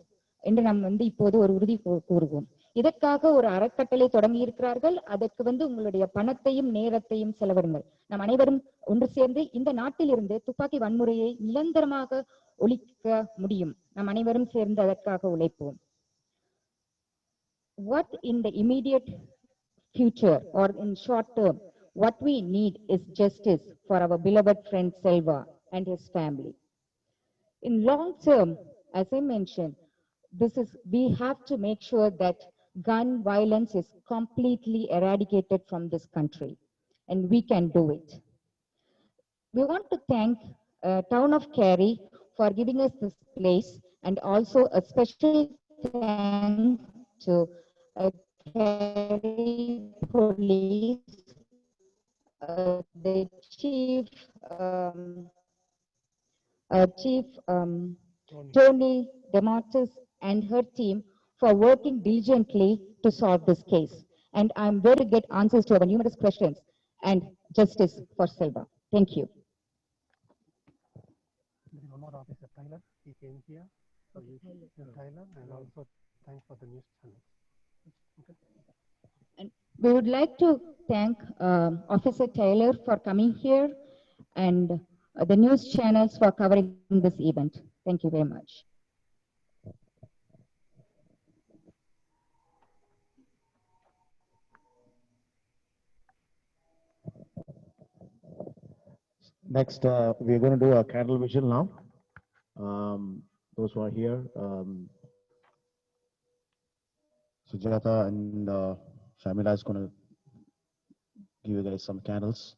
என்று நாம் இப்போது ஒரு உறுதி கூறுவோம். இதற்காக ஒரு அறக்கட்டளை தொடங்கி இருக்கிறார்கள். அதற்கு உங்களுடைய பணத்தையும் நேரத்தையும் செலவிடுங்கள். நாம் அனைவரும் ஒன்று சேர்ந்து இந்த நாட்டில் இருந்து துப்பாக்கி வன்முறையை நிரந்தரமாக ஒழிக்க முடியும். நாம் அனைவரும் சேர்ந்து அதற்காக உழைப்போம். What in the immediate future or in short term, what we need is justice for our beloved friend Selva and his family. In long term, as I mentioned, we have to make sure that gun violence is completely eradicated from this country, and we can do it. We want to thank Town of Cary for giving us this place, and also a special thanks to Cary Police, the Chief Tony Dematis and her team for working diligently to solve this case. And I'm going to get answers to our numerous questions and justice for Selva. Thank you. One more officer, Tyler, he came here. So Tyler, and also thanks for the news channel. Okay. And we would like to thank Officer Taylor for coming here and the news channels for covering this event. Thank you very much. Next, we're going to do a candle vigil now. Those who are here, Sujata and Shamila is going to give you guys some candles.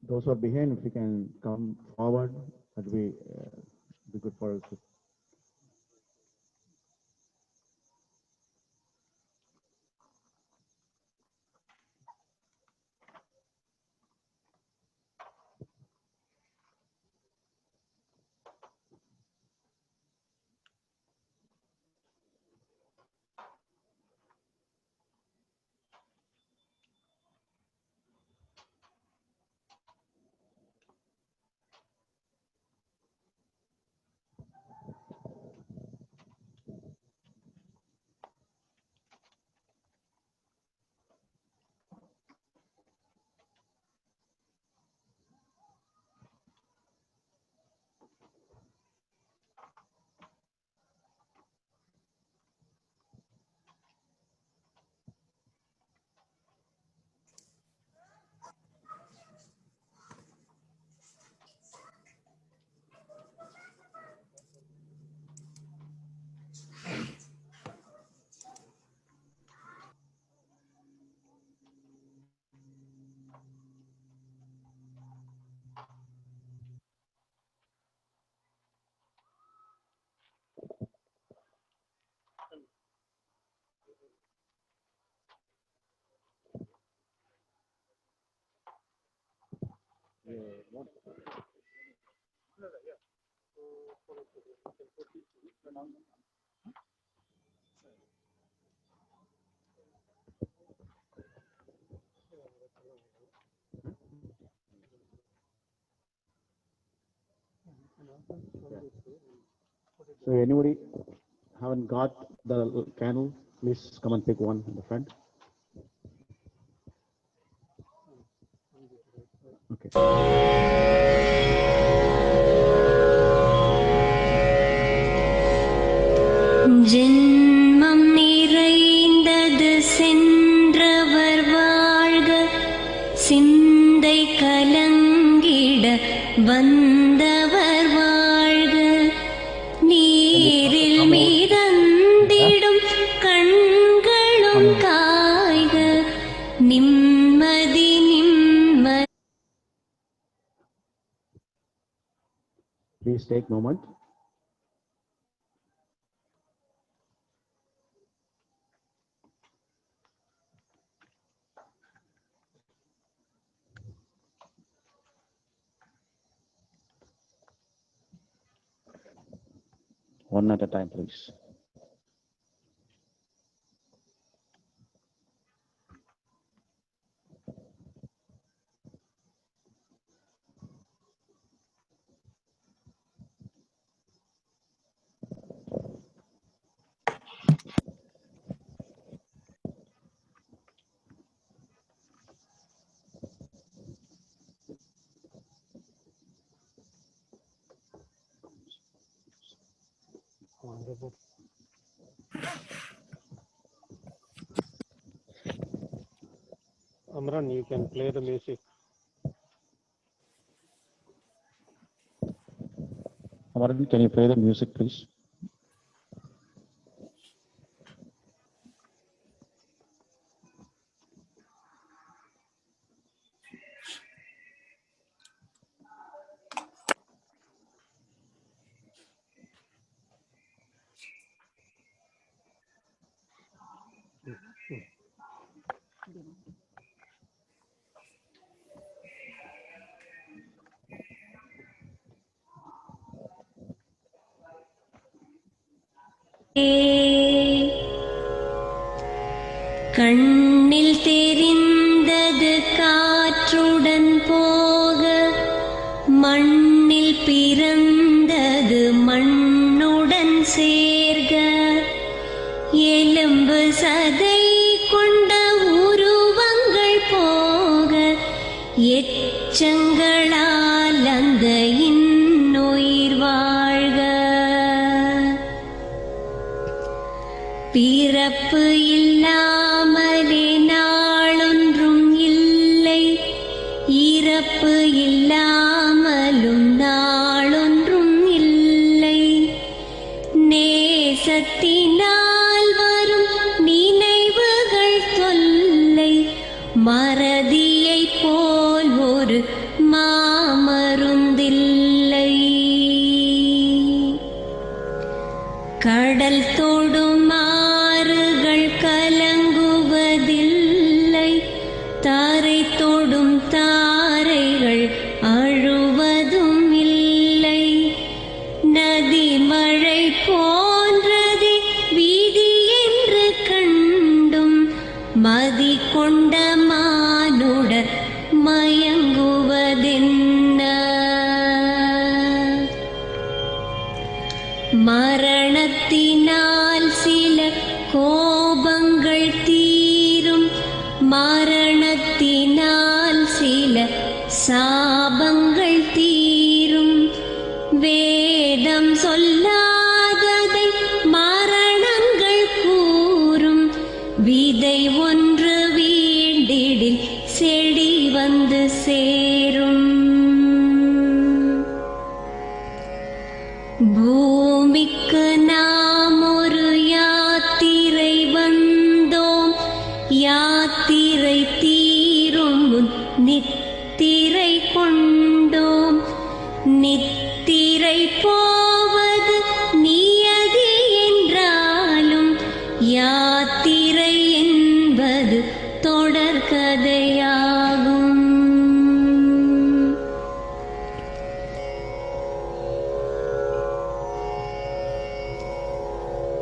Those who are behind, if you can come forward, that would be good for us. So anybody haven't got the candle, please come and pick one in the front. Okay. ஜென்மம் நிறைந்தது சென்றவர் வாழ்க, சிந்தை கலங்கிட வந்தவர் வாழ்க, நீரில் மிதந்திடும் கண்களும் காய்க, நிம்மதி நிம்மதி. Please take a moment. One at a time, please. Amran, you can play the music. Amran, can you play the music, please? கண்ணில் தெரிந்தது காற்றுடன் போக, மண்ணில் பிறந்தது மண்ணுடன் சேர்க, எலும்பு சதை கொண்ட உருவங்கள் போக, எச்சங்களால் அந்த இன்னுயிர் வாழ்க, பிறப்பு இல்லாமலே நாளொன்றும் இல்லை, இறப்பு இல்லாமல் நேசத்தினால் வரும் நினைவுகள் தொல்லை மறதியை போல் ஒரு மாமருந்தில்லை. கடல் தொடும் ஆறுகள் கலங்குவதில்லை, தாரை தொடும் தாரைகள் அழுவதும் இல்லை. நதி மழை போன்றதே வீதி என்று கண்டும் மதி கொண்ட மானுடர் மயங்குவதென்ன. மரணத்தினால் சில கோபங்கள் தீரும், மரணத்தினால் சில சாபங்கள் தீரும். வேதம் சொல்லாததை மரணங்கள் கூறும், விதை ஒன்று வீண்டிடில் செடி வந்து சேரும். பூமிக்கு நாம் ஒரு யாத்திரை வந்தோம், யாத்திரை தீரும் முன் நித்திரை கொண்டோம். நித்திரை போவது நியதி என்றாலும் யாத்திரை என்பது தொடர்கதையாகும்.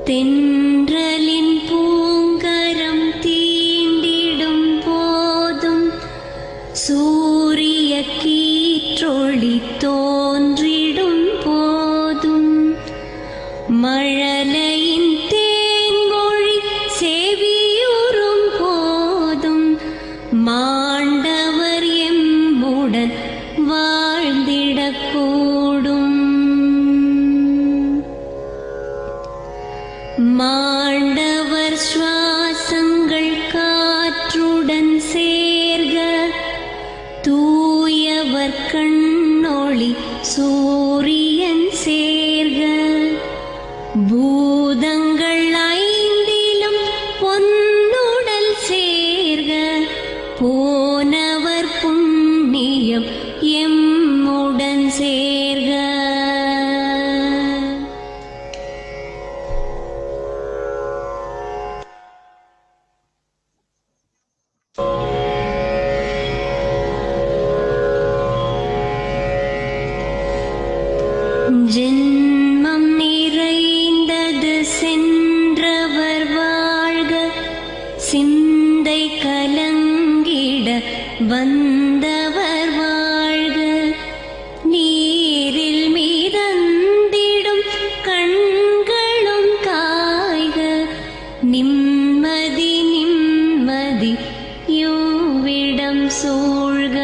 தென்றலின் பூங்கரம் தீண்டிடும் போதும் சூரிய கீற்றொளி தோன்றிடும் போதும் மழலையின் தேன்மொழி செவியுறும் போதும் மாண்டவர் எம்முடன் வாழ்ந்திடக்கூடும். மாண்டவர் சுவாசங்கள் காற்றுடன் சேர்க, தூயவர் கண்ணொளி சூரியன் சேர்க. பூதங்கள் ஐந்திலும் பொன்னுடல் சேர்க, போனவர் புண்ணியம் எம்முடன் சேர்க. ஜென்மம் நிறைந்தது சென்றவர் வாழ்க, சிந்தை கலங்கிட வந்தவர் வாழ்க. நீரில் மிதந்திடும் கண்களும் காய்க, நிம்மதி நிம்மதி யோவிடம் சூழ்க.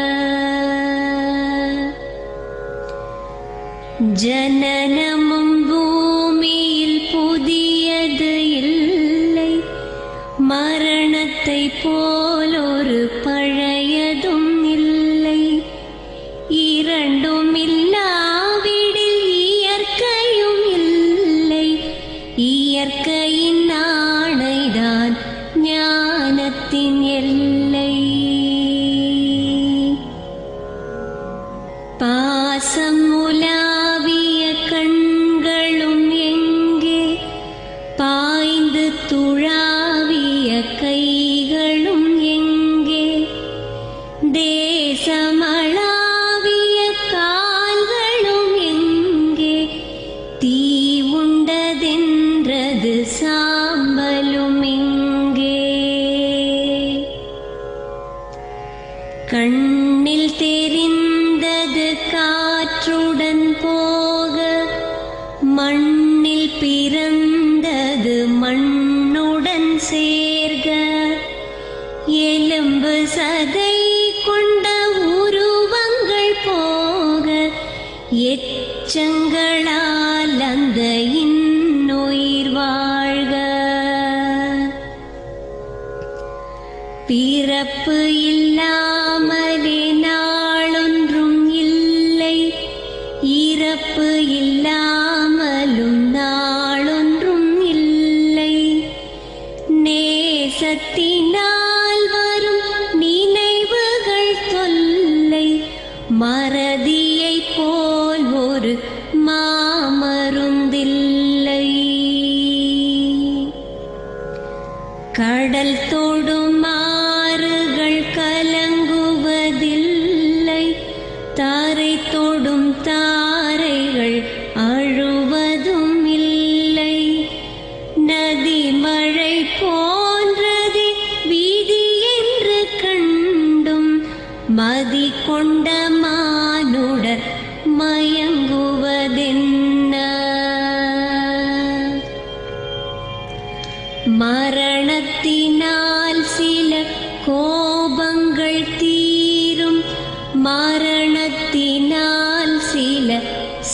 ஜனனமும் பூமியில் புதியது இல்லை, மரணத்தை போலொரு பழையதும் இல்லை. இரண்டும் இல்லாவிடில் இயற்கையும் இல்லை, இயற்கையின் ஆணைதான் ஞானத்தின் எல்லை. பாசம் உலாவிய கண்களும் எங்கே, பாய்ந்து துழாவிய கைகளும் எங்கே. தேசமளாவிய கால்களும் எங்கே, தீ உண்டதென்றது சாம்பலும் எங்கே. கண்ணில் தெரிந்தது காற்றுடன் போக, மண்ணில் பிறந்தது மண்ணுடன் சேர்க. எலும்பு சதை கொண்ட உருவங்கள் போக, எச்சங்களால் அந்த இன்னுயிர் வாழ்க. பிறப்பு இல்லாமலே நாளொன்றும் இல்லை, இறப்பு இல்லாமலும் நாளொன்றும் இல்லை. கடல் தொடும் ஆறுகள் கலங்குவதில்லை, தாரை தொடும் தாரைகள் அழுவதும் இல்லை. நதி மழை போன்றதே வீதி என்று கண்டும் மதி கொண்ட மானுடர் மயங்குவதென்ன? மரணத்தினால் சில கோபங்கள் தீரும், மரணத்தினால் சில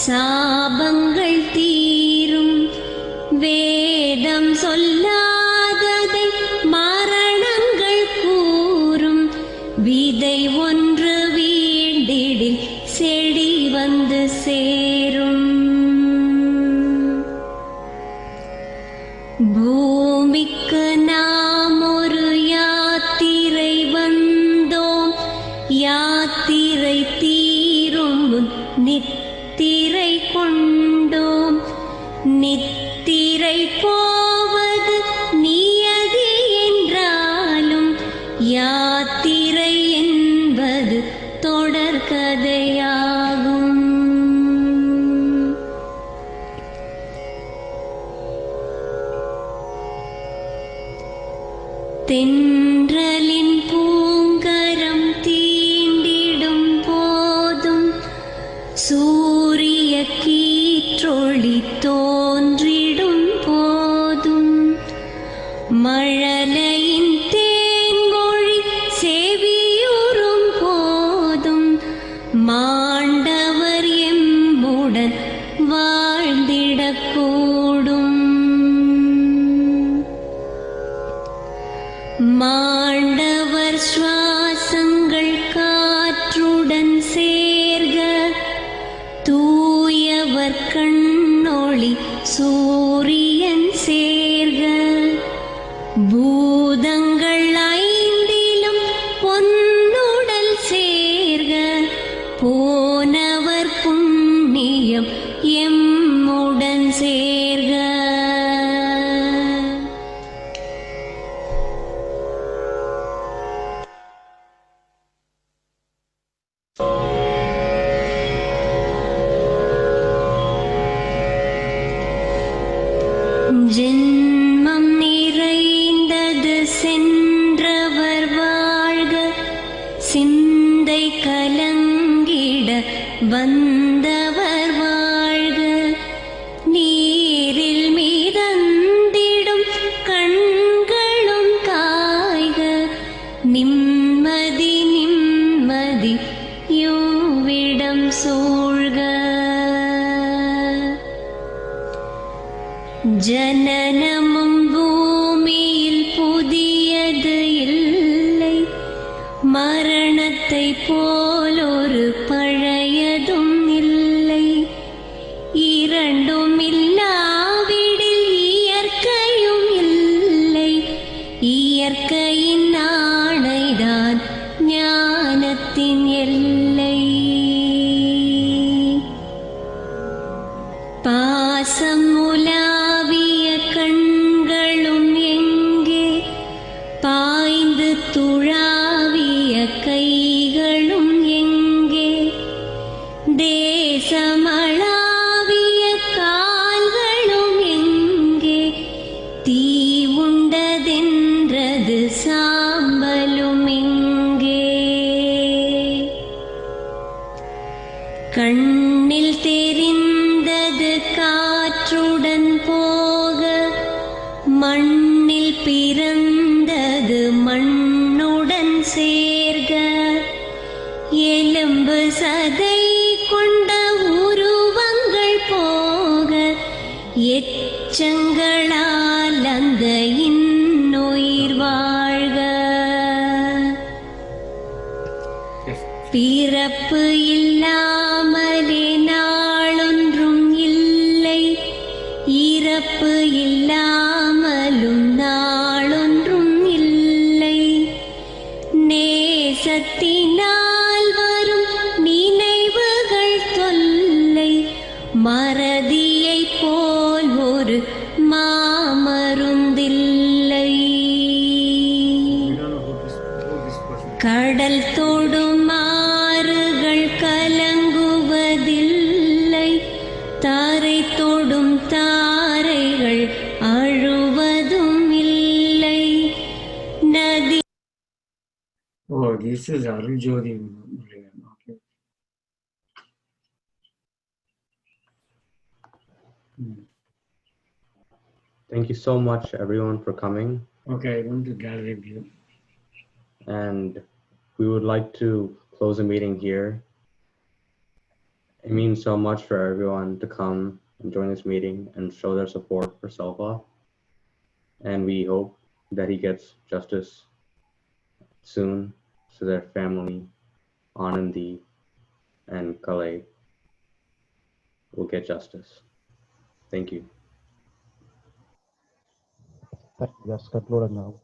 சாபங்கள் தீரும். வேதம் சொல்லாததை மரணங்கள் கூறும், விதை ஒன்று வீண்டிடில் செடி வந்து சேரும். பூமிக்கு நாம் ஒரு யாத்திரை வந்தோம், யாத்திரை தீரும் முன் நித்திரை கொண்டோம். நித்திரை போவது நியதி என்றாலும் யாத்திரை என்பது தொடர்கதையாகும். தென்றலின் பூங்கரம் தீண்டிடும் போதும் சூரிய கீற்றொளி தோன்றிடும் போதும் மழலையின் தேன்மொழி செவியுறும் போதும் மாண்டவர் எம்முடன் வாழ்ந்திடக்கூடும். மாண்டவர் சுவாசங்கள் காற்றுடன் சேர்க, தூயவர் கண்ணொளி சூரியன் சேர்க. பூதங்கள் ஐந்திலும் பொன்னுடல் சேர்க, போனவர் புண்ணியம் எம்முடன் சேர்க. ஜென்மம் நிறைந்தது சென்றவர் வாழ்க, சிந்தை கலங்கிட வந்தவர் வாழ்க. நீரில் மிதந்திடும் கண்களும் காய்க, நிம்மதி நிம்மதி யோவிடம் சூழ்க. ஜனனமும் பூமியில் புதியது இல்லை, மரணத்தை போலொரு பழையதும் இல்லை. இரண்டும் இல்லாவிடில் இயற்கையும் இல்லை, இயற்கையின் ஆணைதான் ஞானத்தின் எல்லை. பாசம் உலாவிய கண்களும் எங்கே, பாய்ந்து துழாவிய கைகளும் எங்கே, தேசமளாவிய கால்களும் எங்கே, தீ உண்டதென்றது சாம்பலும் எங்கே. கண்ணில் தெரிந்தது காற்றுடன் போக, மண்ணில் பிறந்தது மண்ணுடன் சேர்க. எலும்பு சதை கொண்ட உருவங்கள் போக, எச்சங்களால் அந்த இன்னுயிர் வாழ்க. பிறப்பு இல்லாமலே நாளொன்றும் இல்லை, இறப்பு இல்லாமலும் நாளொன்றும் இல்லை. நேசத்தினால் வரும் நினைவுகள் தொல்லை, மறதியைப் போல் ஒரு மாமருந்தில்லை. this is Arul Jyoti Murugan. Okay. Thank you so much, everyone, for coming. Okay, I want to gallery view. And we would like to close the meeting here. It means so much for everyone to come and join this meeting and show their support for Selva. And we hope that he gets justice soon so their family, Anandi and Cary, will get justice. Thank you. Yes, concluded now.